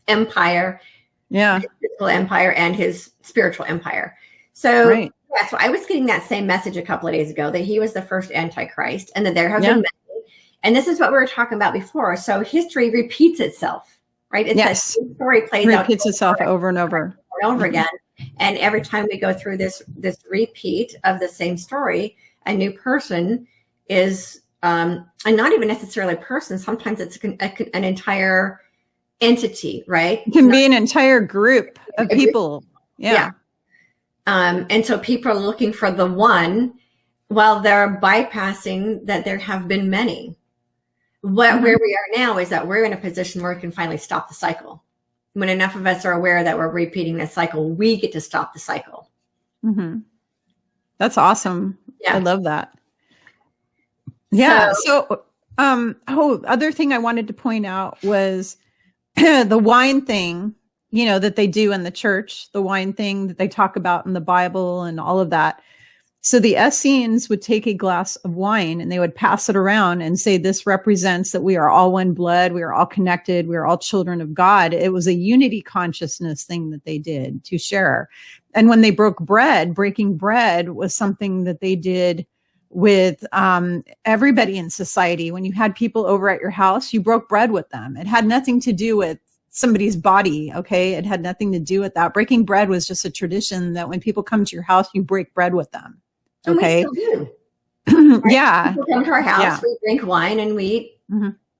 empire. Yeah. His physical empire and his spiritual empire. So, right. So I was getting that same message a couple of days ago, that he was the first antichrist, and that there have been many. And this is what we were talking about before. So history repeats itself, right? It's that same story plays out. Repeats itself over and over. And over again. And every time we go through this repeat of the same story, a new person is, and not even necessarily a person. Sometimes it's an entire entity, right? It can be an entire group of people. Yeah. And so people are looking for the one, while they're bypassing that there have been many. Where we are now is that we're in a position where we can finally stop the cycle. When enough of us are aware that we're repeating the cycle, we get to stop the cycle. Mm-hmm. That's awesome. Yeah. I love that. Yeah. So, other thing I wanted to point out was the wine thing, that they do in the church, the wine thing that they talk about in the Bible and all of that. So the Essenes would take a glass of wine and they would pass it around and say, this represents that we are all one blood. We are all connected. We are all children of God. It was a unity consciousness thing that they did to share. And when they broke bread, breaking bread was something that they did with everybody in society. When you had people over at your house, you broke bread with them. It had nothing to do with somebody's body. Okay. It had nothing to do with that. Breaking bread was just a tradition that when people come to your house, you break bread with them. Okay. And we still do. Right? Yeah. People come to our house, we drink wine and we eat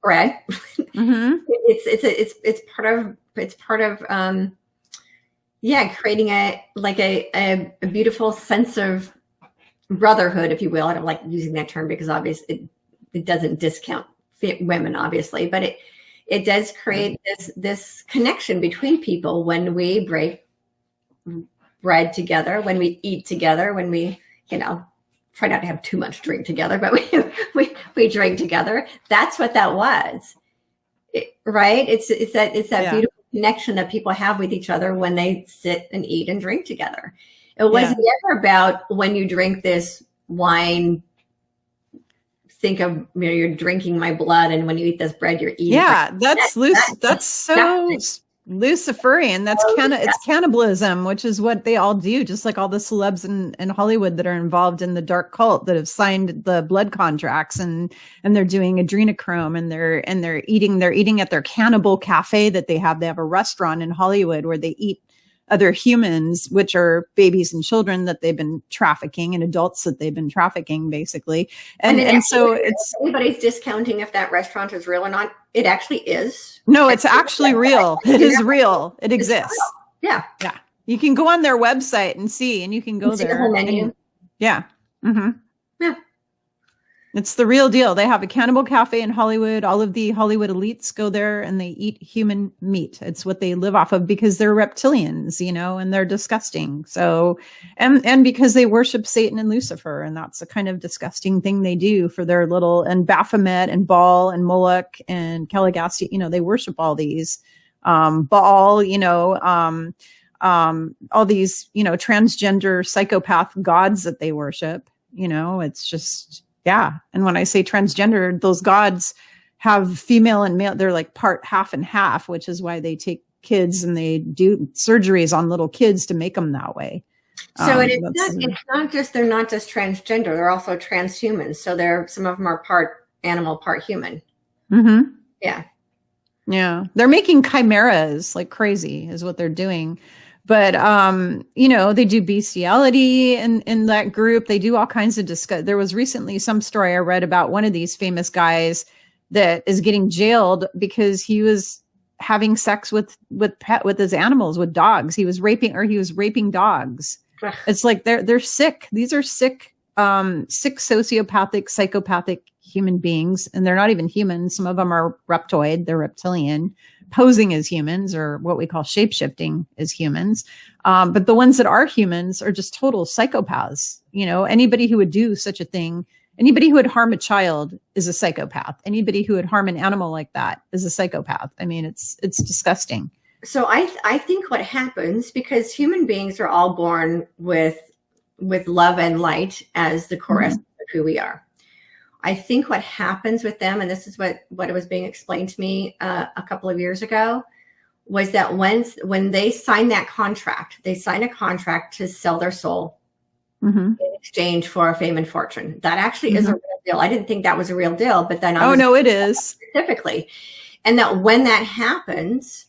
bread. It's part of creating a beautiful sense of brotherhood, if you will. I don't like using that term because obviously it doesn't discount women, obviously, but it does create this connection between people when we break bread together, when we eat together, when we, try not to have too much drink together, but we drink together. That's what that was. Right? It's that beautiful connection that people have with each other when they sit and eat and drink together. It was never about when you drink this wine, think of, you're drinking my blood, and when you eat this bread, you're eating. Yeah, that's so Luciferian. It's cannibalism, which is what they all do, just like all the celebs in Hollywood that are involved in the dark cult that have signed the blood contracts, and they're doing adrenochrome, and they're eating at their cannibal cafe that they have. They have a restaurant in Hollywood where they eat other humans, which are babies and children that they've been trafficking, and adults that they've been trafficking, basically. And so it's, anybody's discounting if that restaurant is real or not. It actually is. No, it's actually real. It is real. It exists. Yeah. Yeah. You can go on their website and see, and you can go there. The whole menu. Yeah. Mm-hmm. Yeah. It's the real deal. They have a cannibal cafe in Hollywood. All of the Hollywood elites go there and they eat human meat. It's what they live off of because they're reptilians, and they're disgusting. So, and because they worship Satan and Lucifer, and that's a kind of disgusting thing they do for their little, and Baphomet and Baal and Moloch and Caligastia, they worship all these, Baal, all these, transgender psychopath gods that they worship, it's just, yeah. And when I say transgender, those gods have female and male. They're like part half and half, which is why they take kids and they do surgeries on little kids to make them that way. So they're not just transgender. They're also transhumans. So some of them are part animal, part human. Mm-hmm. Yeah. Yeah. They're making chimeras like crazy is what they're doing. But, they do bestiality in that group. They do all kinds of There was recently some story I read about one of these famous guys that is getting jailed because he was having sex with his animals, with dogs. He was raping dogs. Ugh. It's like they're sick. These are sick sociopathic, psychopathic human beings. And they're not even human. Some of them are reptoid. They're reptilian, posing as humans, or what we call shape-shifting as humans. But the ones that are humans are just total psychopaths. Anybody who would do such a thing, anybody who would harm a child is a psychopath. Anybody who would harm an animal like that is a psychopath. I mean, it's disgusting. So I think what happens, because human beings are all born with love and light as the core essence of who we are. I think what happens with them, and this is what it was being explained to me a couple of years ago, was that when they sign that contract, they sign a contract to sell their soul in exchange for fame and fortune. That actually is a real deal. I didn't think that was a real deal, but then it is specifically. And that when that happens,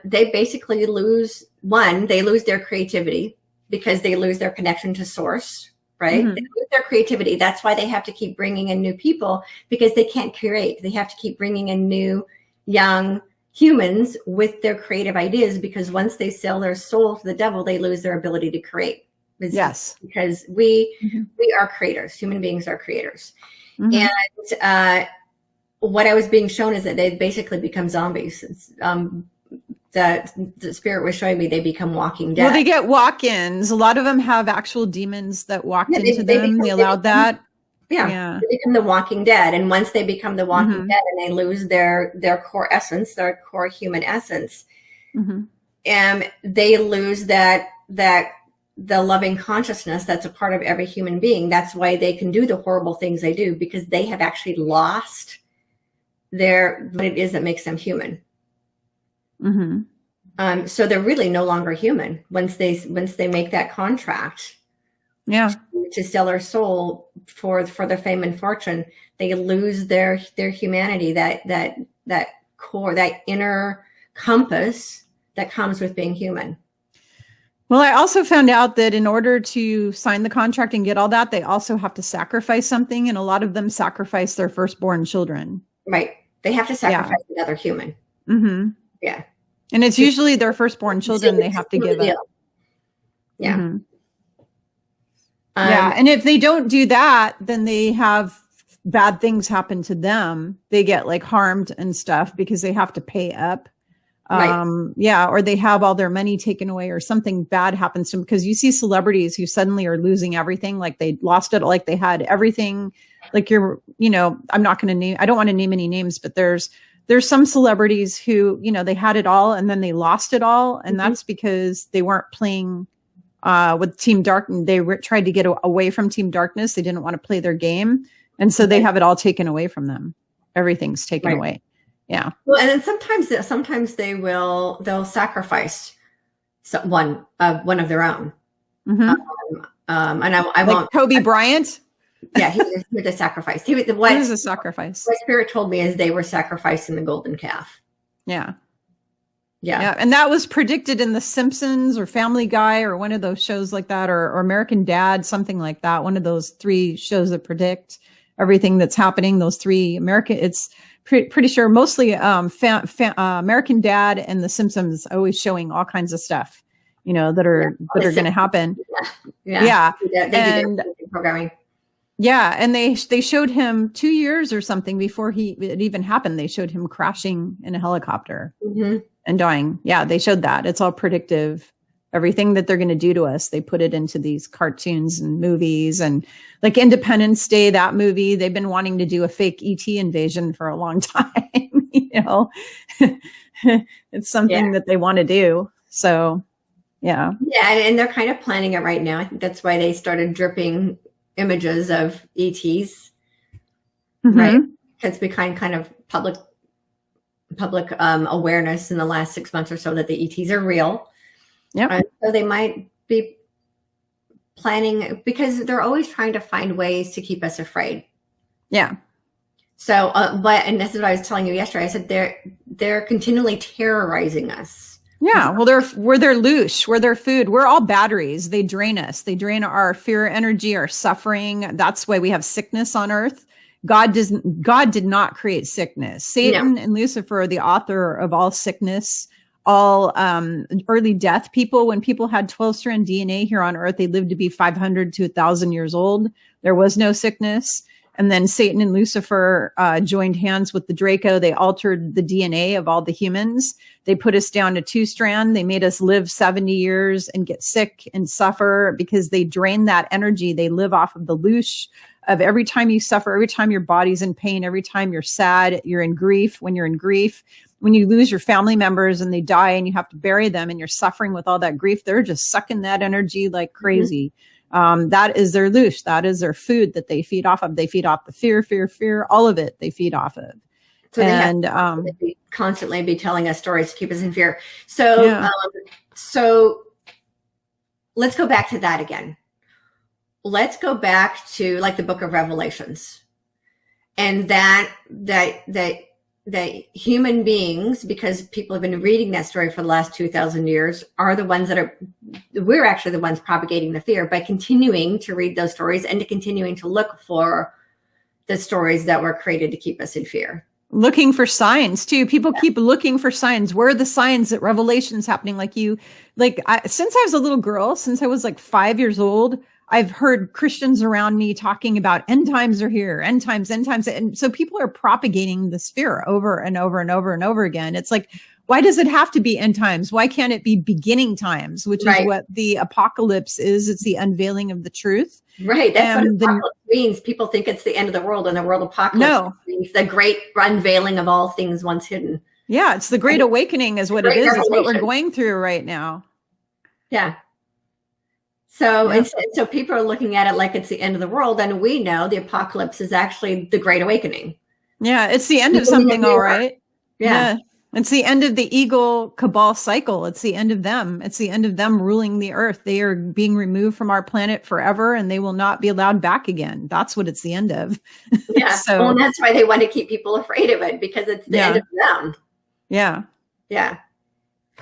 they basically lose their creativity because they lose their connection to source. Right? They lose their creativity. That's why they have to keep bringing in new people, because they can't create. They have to keep bringing in new, young humans with their creative ideas, because once they sell their soul to the devil, they lose their ability to create. Because we are creators. Human beings are creators. And what I was being shown is that they basically become zombies. The spirit was showing me they become walking dead. Well, they get walk-ins. A lot of them have actual demons that walked into them. They allowed that. Yeah. They become the walking dead. And once they become the walking dead and they lose their core essence, their core human essence, and they lose the loving consciousness that's a part of every human being. That's why they can do the horrible things they do, because they have actually lost what it is that makes them human. So they're really no longer human once they make that contract. Yeah. To sell their soul for their fame and fortune, they lose their humanity, that core, that inner compass that comes with being human. Well, I also found out that in order to sign the contract and get all that, they also have to sacrifice something, and a lot of them sacrifice their firstborn children. Right. They have to sacrifice another human. Yeah. And it's usually their firstborn children they have to give up. Yeah. And if they don't do that, then they have bad things happen to them. They get like harmed and stuff because they have to pay up. Yeah, or they have all their money taken away or something bad happens to them, because you see celebrities who suddenly are losing everything, like they lost it, like they had everything, like I'm not going to name, I don't want to name any names, but there's some celebrities who, they had it all and then they lost it all. And that's because they weren't playing with Team Dark. They tried to get away from Team Darkness. They didn't want to play their game. And so they have it all taken away from them. Everything's taken away. Yeah. Well, and then sometimes they'll sacrifice one of their own. And I won't. Kobe Bryant. Yeah, he was a sacrifice. He was a sacrifice. What Spirit told me is they were sacrificing the golden calf. Yeah. Yeah. And that was predicted in The Simpsons or Family Guy or one of those shows like that, or American Dad, something like that. One of those 3 shows that predict everything that's happening. Those 3 it's pretty sure mostly American Dad and The Simpsons always showing all kinds of stuff, that are going to happen. Yeah. They do their programming. Yeah, and they showed him 2 years or something before it even happened. They showed him crashing in a helicopter and dying. Yeah, they showed that. It's all predictive. Everything that they're going to do to us, they put it into these cartoons and movies, and like Independence Day, that movie. They've been wanting to do a fake ET invasion for a long time. It's something that they want to do. So, yeah, and they're kind of planning it right now. I think that's why they started dripping images of ETs, right? It's become kind of public awareness in the last 6 months or so that the ETs are real. Yeah. So they might be planning, because they're always trying to find ways to keep us afraid. Yeah. So, and this is what I was telling you yesterday. I said they're continually terrorizing us. Yeah, well, we're their loosh, we're their food. We're all batteries. They drain us. They drain our fear energy, our suffering. That's why we have sickness on earth. God did not create sickness. Satan and Lucifer are the author of all sickness, all early death. When people had 12-strand DNA here on earth, they lived to be 500 to 1,000 years old. There was no sickness. And then Satan and Lucifer joined hands with the Draco. They altered the DNA of all the humans. They put us down to 2-strand. They made us live 70 years and get sick and suffer because they drain that energy. They live off of the loosh of every time you suffer, every time your body's in pain, every time you're sad, you're in grief. When you're in grief, when you lose your family members and they die and you have to bury them and you're suffering with all that grief, they're just sucking that energy like crazy. That is their loosh. That is their food that they feed off of. They feed off the fear, all of it. They feed off of. So they have to constantly be telling us stories to keep us in fear. So, so let's go back to that again. Let's go back to like the book of Revelations, and that human beings, because people have been reading that story for the last 2,000 years, are the ones we're actually the ones propagating the fear by continuing to read those stories and to continuing to look for the stories that were created to keep us in fear. Looking for signs too. People keep looking for signs. Where are the signs that Revelation's happening? Since I was a little girl, since I was like 5 years old, I've heard Christians around me talking about end times are here, end times. And so people are propagating this fear over and over and over and over again. It's like, why does it have to be end times? Why can't it be beginning times, which is what the apocalypse is? It's the unveiling of the truth. Right. That's what apocalypse means. People think it's the end of the world, and the world apocalypse means the great unveiling of all things once hidden. Yeah. It's the great awakening is what it is. It's what we're going through right now. Yeah. So, so people are looking at it like it's the end of the world, and we know the apocalypse is actually the Great Awakening. Yeah, it's the end of something, all right. Yeah. It's the end of the eagle cabal cycle. It's the end of them. It's the end of them ruling the earth. They are being removed from our planet forever, and they will not be allowed back again. That's what it's the end of. Yeah. And that's why they want to keep people afraid of it, because it's the end of them. Yeah. Yeah.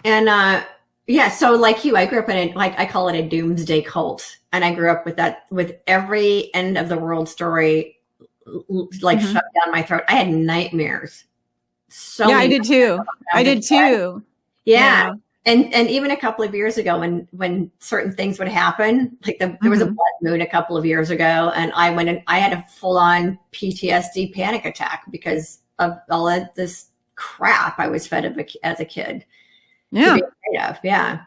And, so like you, I grew up in I call it a doomsday cult. And I grew up with that, with every end of the world story, shoved down my throat. I had nightmares. I did too. Yeah. And even a couple of years ago when certain things would happen, like there was a blood moon a couple of years ago, and I went and I had a full on PTSD panic attack because of all of this crap I was fed as a kid. Yeah. To be afraid of. Yeah.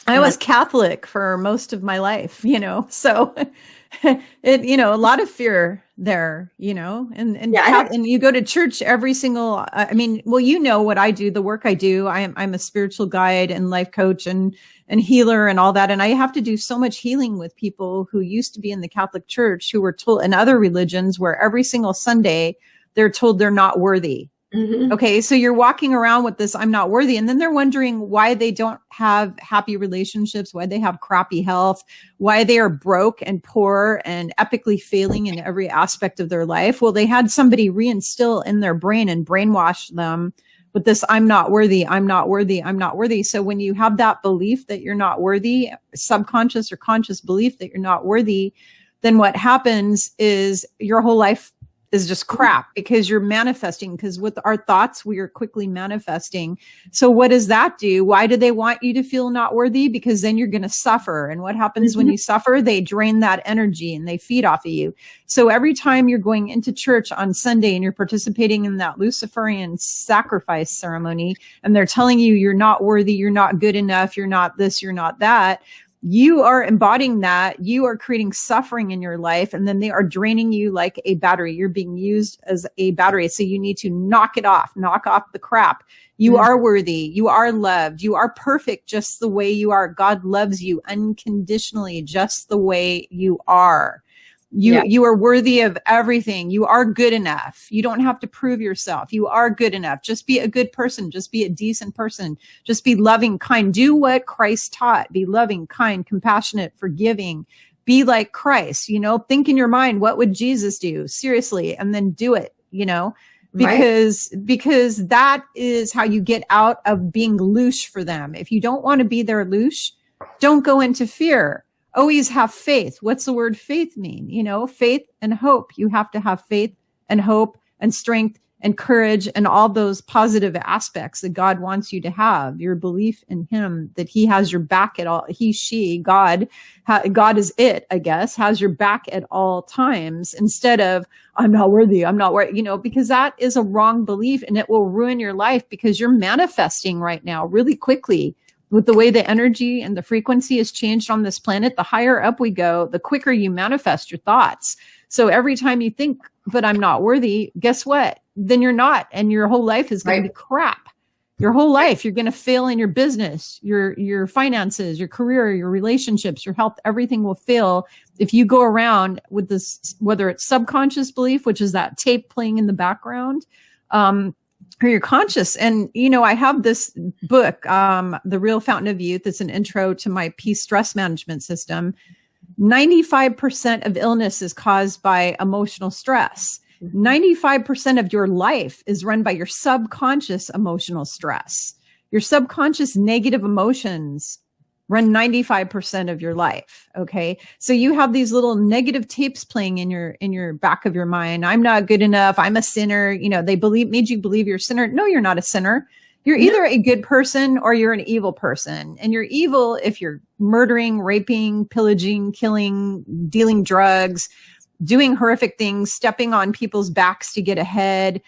I was Catholic for most of my life, so it, a lot of fear there, and you go to church every single, well, what I do, the work I do, I'm a spiritual guide and life coach and healer and all that. And I have to do so much healing with people who used to be in the Catholic Church, who were told in other religions where every single Sunday they're told they're not worthy. Mm-hmm. Okay. So you're walking around with this, I'm not worthy. And then they're wondering why they don't have happy relationships, why they have crappy health, why they are broke and poor and epically failing in every aspect of their life. Well, they had somebody reinstill in their brain and brainwash them with this, I'm not worthy, I'm not worthy, I'm not worthy. So when you have that belief that you're not worthy, subconscious or conscious belief that you're not worthy, then what happens is your whole life is just crap, because you're manifesting, because with our thoughts, we are quickly manifesting. So what does that do? Why do they want you to feel not worthy? Because then you're going to suffer. And what happens when you suffer? They drain that energy and they feed off of you. So every time you're going into church on Sunday and you're participating in that Luciferian sacrifice ceremony, and they're telling you you're not worthy, you're not good enough, you're not this, you're not that, you are embodying that. You are creating suffering in your life, and then they are draining you like a battery. You're being used as a battery. So you need to knock it off, knock off the crap. You are worthy. You are loved. You are perfect just the way you are. God loves you unconditionally just the way you are. You are worthy of everything. You are good enough. You don't have to prove yourself. You are good enough. Just be a good person. Just be a decent person. Just be loving, kind. Do what Christ taught. Be loving, kind, compassionate, forgiving. Be like Christ, think in your mind, what would Jesus do? Seriously. And then do it, because that is how you get out of being louche for them. If you don't want to be their louche, don't go into fear. Always have faith. What's the word faith mean? Faith and hope. You have to have faith and hope and strength and courage and all those positive aspects that God wants you to have. Your belief in him, that he has your back at all. He, she, God is it, I guess, has your back at all times, instead of I'm not worthy. I'm not worthy, because that is a wrong belief, and it will ruin your life, because you're manifesting right now really quickly. With the way the energy and the frequency has changed on this planet, the higher up we go, the quicker you manifest your thoughts. So every time you think, but I'm not worthy, guess what? Then you're not. And your whole life is going to be crap. Your whole life, you're going to fail in your business, your finances, your career, your relationships, your health, everything will fail if you go around with this, whether it's subconscious belief, which is that tape playing in the background, or you're conscious. And, I have this book, The Real Fountain of Youth. It's an intro to my peace stress management system. 95% of illness is caused by emotional stress. 95% of your life is run by your subconscious emotional stress. Your subconscious negative emotions run 95% of your life. Okay. So you have these little negative tapes playing in your back of your mind. I'm not good enough. I'm a sinner. They made you believe you're a sinner. No, you're not a sinner. You're either a good person or you're an evil person. And you're evil if you're murdering, raping, pillaging, killing, dealing drugs, doing horrific things, stepping on people's backs to get ahead,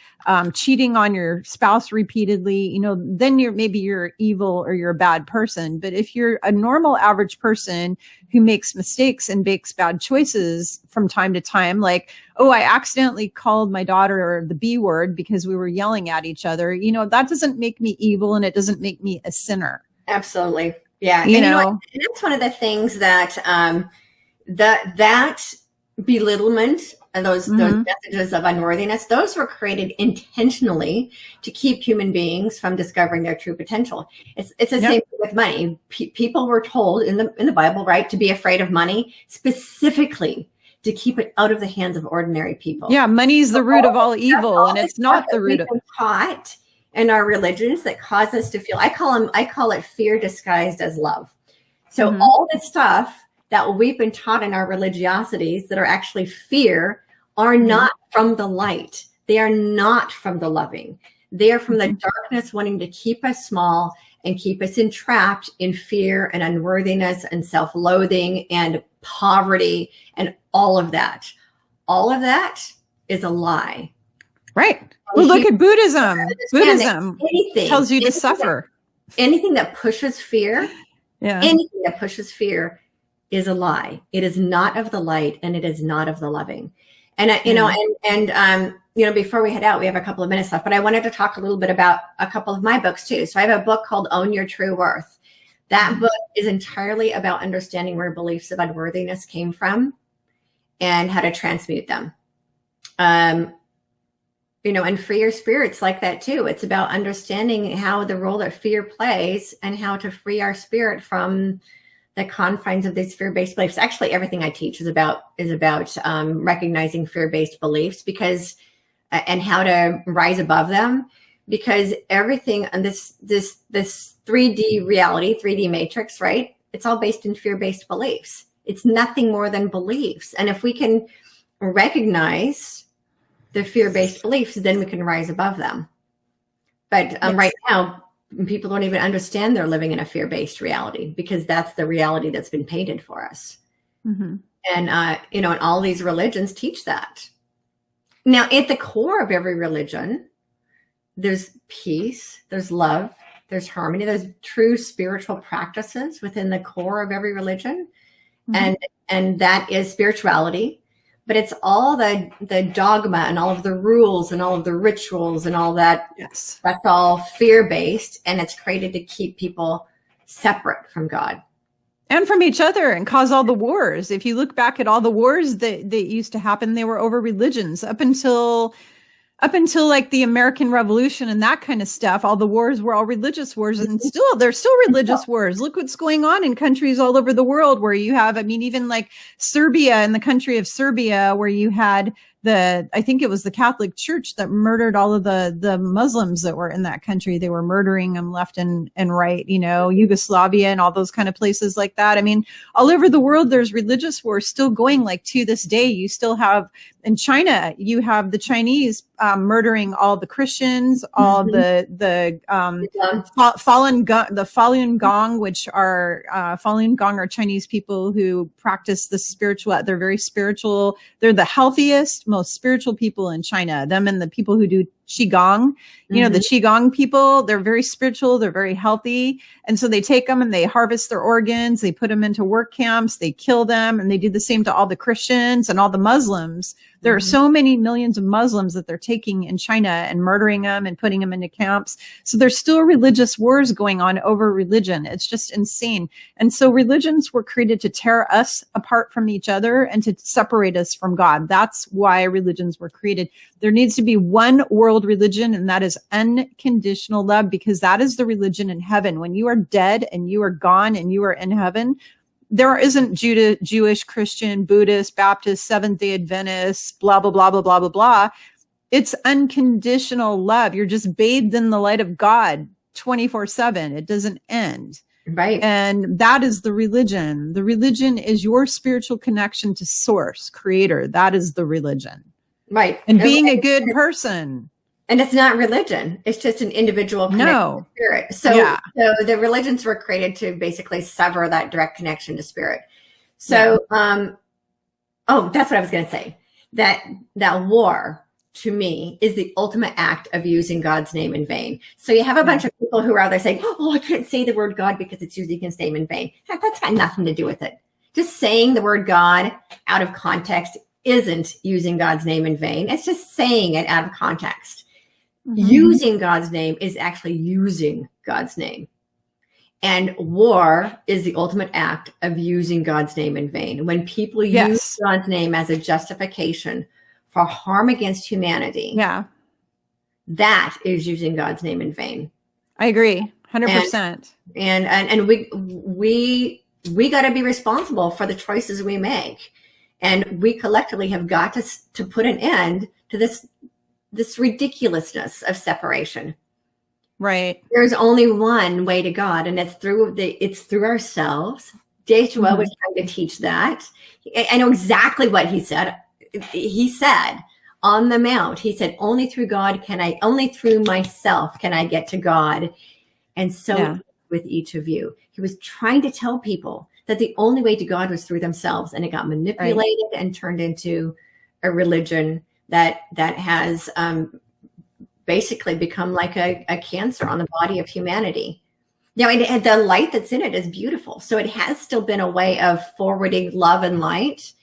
cheating on your spouse repeatedly, then you're evil or you're a bad person. But if you're a normal average person who makes mistakes and makes bad choices from time to time, like, I accidentally called my daughter the B word because we were yelling at each other, that doesn't make me evil, and it doesn't make me a sinner. Absolutely. Yeah. And that's one of the things that, that belittlement and those messages of unworthiness, those were created intentionally to keep human beings from discovering their true potential. It's the same thing with money. People were told in the Bible, right, to be afraid of money, specifically to keep it out of the hands of ordinary people. Yeah, money's the root of all evil, and it's not the root of taught in our religions that cause us to feel. I call it fear disguised as love. So all this stuff that we've been taught in our religiosities that are actually fear are not from the light. They are not from the loving. They are from the darkness wanting to keep us small and keep us entrapped in fear and unworthiness and self-loathing and poverty and all of that. All of that is a lie. Right. Well, look at Buddhism. Buddhism anything, tells you to suffer. Anything that pushes fear, Yeah. anything that pushes fear is a lie. It is not of the light, and it is not of the loving. And you know, you know, before we head out, we have a couple of minutes left, but I wanted to talk a little bit about a couple of my books too. So I have a book called Own Your True Worth. That book is entirely about understanding where beliefs of unworthiness came from and how to transmute them. You know, and free your spirits like that too. It's about understanding how the role that fear plays and how to free our spirit from the confines of these fear-based beliefs. Actually, everything I teach is about recognizing fear-based beliefs because, and how to rise above them, because everything on this 3D reality, 3D matrix, right? It's all based in fear-based beliefs. It's nothing more than beliefs. And if we can recognize the fear-based beliefs, then we can rise above them. But right now, people don't even understand they're living in a fear-based reality because that's the reality that's been painted for us. Mm-hmm. And, you know, and all these religions teach that. Now, at the core of every religion, there's peace, there's love, there's harmony, there's true spiritual practices within the core of every religion. Mm-hmm. And that is spirituality. But it's all the dogma and all of the rules and all of the rituals and all that. Yes. That's all fear-based, and it's created to keep people separate from God. And from each other, and cause all the wars. If you look back at all the wars that used to happen, they were over religions up until like the American Revolution and that kind of stuff. All the wars were all religious wars, and there's still religious wars. Look what's going on in countries all over the world where you have, I mean, even like Serbia, in the country of Serbia, where you had I think it was the Catholic Church that murdered all of the Muslims that were in that country. They were murdering them left and right, you know, Yugoslavia and all those kind of places like that. I mean, all over the world, there's religious wars still going, like to this day. You still have, in China, you have the Chinese murdering all the Christians, all the Falun Gong, which are Falun Gong are Chinese people who practice the spiritual. They're very spiritual. They're the healthiest, most spiritual people in China. Them and the people who do Qigong, you know, the Qigong people, they're very spiritual, they're very healthy. And so they take them and they harvest their organs, they put them into work camps, they kill them, and they do the same to all the Christians and all the Muslims. There are so many millions of Muslims that they're taking in China and murdering them and putting them into camps. So there's still religious wars going on over religion. It's just insane. And so religions were created to tear us apart from each other and to separate us from God. That's why religions were created. There needs to be one world religion, and that is unconditional love, because that is the religion in heaven. When you are dead and you are gone and you are in heaven, there isn't Jewish, Christian, Buddhist, Baptist, Seventh-day Adventist, blah, blah, blah, blah, blah, blah, blah. It's unconditional love. You're just bathed in the light of God 24/7. It doesn't end. Right. And that is the religion. The religion is your spiritual connection to Source, Creator. That is the religion. Right. And being a good person. And it's not religion. It's just an individual connection to spirit. So the religions were created to basically sever that direct connection to spirit. So, that's what I was going to say. That war, to me, is the ultimate act of using God's name in vain. So you have a bunch of people who are out there saying, I can't say the word God because it's using his name in vain. That's got nothing to do with it. Just saying the word God out of context isn't using God's name in vain. It's just saying it out of context. Using God's name is actually using God's name. And war is the ultimate act of using God's name in vain. When people use God's name as a justification for harm against humanity, that is using God's name in vain. I agree, 100%. And we got to be responsible for the choices we make. And we collectively have got to put an end to this ridiculousness of separation. Right. There's only one way to God, and it's through ourselves. Yeshua was trying to teach that. I know exactly what he said. He said on the Mount, he said, only through myself can I get to God. And so with each of you, he was trying to tell people that the only way to God was through themselves, and it got manipulated and turned into a religion that has basically become like a cancer on the body of humanity. Now, the light that's in it is beautiful. So it has still been a way of forwarding love and light,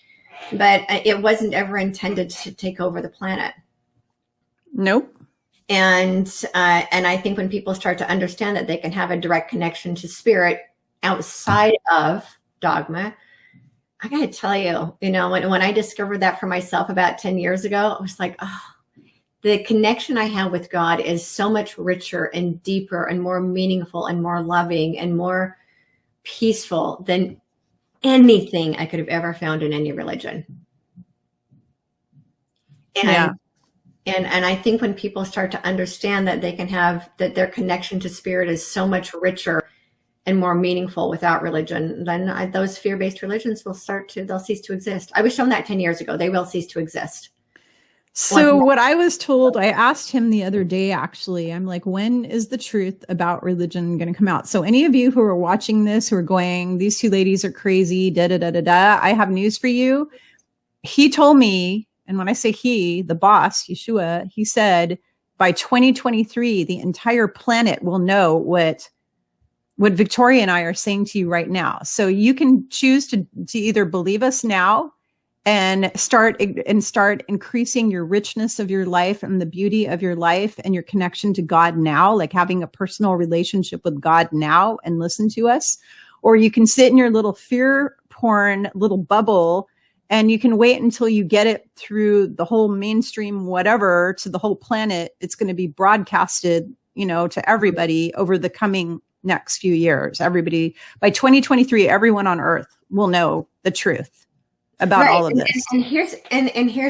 but it wasn't ever intended to take over the planet. Nope. And I think when people start to understand that they can have a direct connection to spirit outside of dogma, I got to tell you, when I discovered that for myself about 10 years ago, I was like, oh, the connection I have with God is so much richer and deeper and more meaningful and more loving and more peaceful than anything I could have ever found in any religion. And I think when people start to understand that they can have, that their connection to spirit is so much richer and more meaningful without religion, then those fear-based religions they'll cease to exist. I was shown that 10 years ago. They will cease to exist. So what I was told, I asked him the other day, actually, I'm like, when is the truth about religion going to come out? So any of you who are watching this, who are going, these two ladies are crazy, I have news for you. He told me, and when I say he, the boss, Yeshua, he said, by 2023, the entire planet will know what Victoria and I are saying to you right now. So you can choose to either believe us now and start increasing your richness of your life and the beauty of your life and your connection to God now, like having a personal relationship with God now and listen to us. Or you can sit in your little fear porn little bubble and you can wait until you get it through the whole mainstream, whatever, to the whole planet. It's going to be broadcasted, to everybody over the coming next few years. Everybody, by 2023, everyone on earth will know the truth about all of this. And here's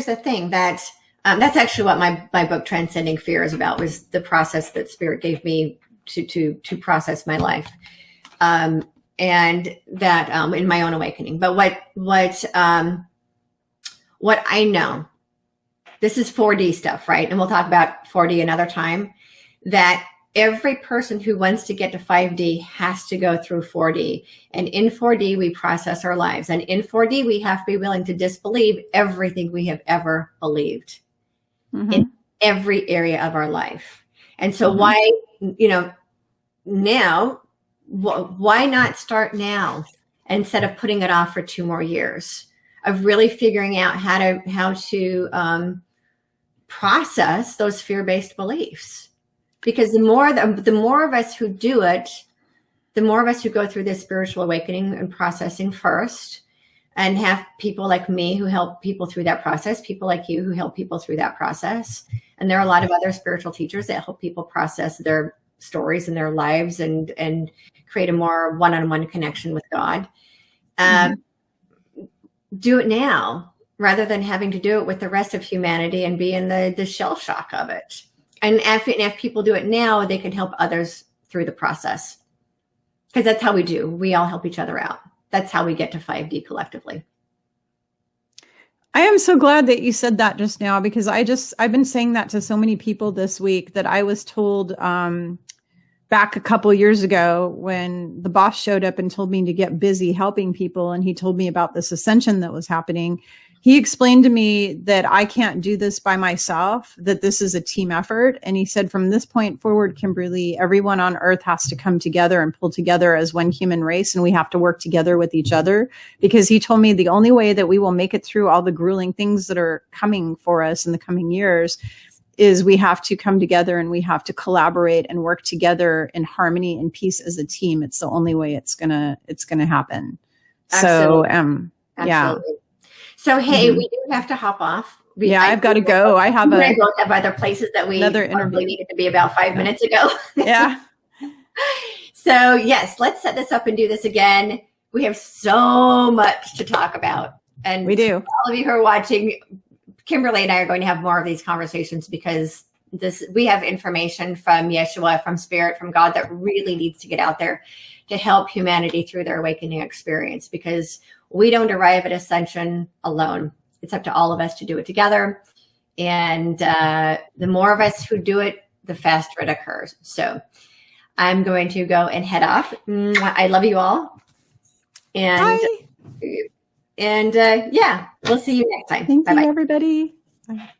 the thing that's actually what my book Transcending Fear is about, was the process that Spirit gave me to process my life. And that in my own awakening. But what I know, this is 4D stuff, right? And we'll talk about 4D another time, that every person who wants to get to 5D has to go through 4D. And in 4D, we process our lives. And in 4D, we have to be willing to disbelieve everything we have ever believed in every area of our life. And so why not start now instead of putting it off for 2 more years, of really figuring out how to process those fear-based beliefs? Because the more of us who do it, the more of us who go through this spiritual awakening and processing first, and have people like me who help people through that process, people like you who help people through that process. And there are a lot of other spiritual teachers that help people process their stories and their lives and create a more one-on-one connection with God. Do it now rather than having to do it with the rest of humanity and be in the shell shock of it. And if people do it now, they can help others through the process. Because that's how we do. We all help each other out. That's how we get to 5D collectively. I am so glad that you said that just now, because I've been saying that to so many people this week, that I was told back a couple years ago when the boss showed up and told me to get busy helping people. And he told me about this ascension that was happening. He explained to me that I can't do this by myself, that this is a team effort. And he said, from this point forward, Kimberly, everyone on earth has to come together and pull together as one human race. And we have to work together with each other, because he told me the only way that we will make it through all the grueling things that are coming for us in the coming years is we have to come together and we have to collaborate and work together in harmony and peace as a team. It's the only way it's gonna happen. Absolutely. So, yeah. So, hey, we do have to hop off. I've got to go. I both have other places that we another interview needed to be about 5 minutes ago. Yeah. So, yes, let's set this up and do this again. We have so much to talk about. And we do. All of you who are watching, Kimberly and I are going to have more of these conversations, because we have information from Yeshua, from Spirit, from God, that really needs to get out there to help humanity through their awakening experience, because we don't arrive at ascension alone. It's up to all of us to do it together. And the more of us who do it, the faster it occurs. So I'm going to go and head off. I love you all. And bye. And we'll see you next time. Thank Bye-bye. you, everybody. Bye.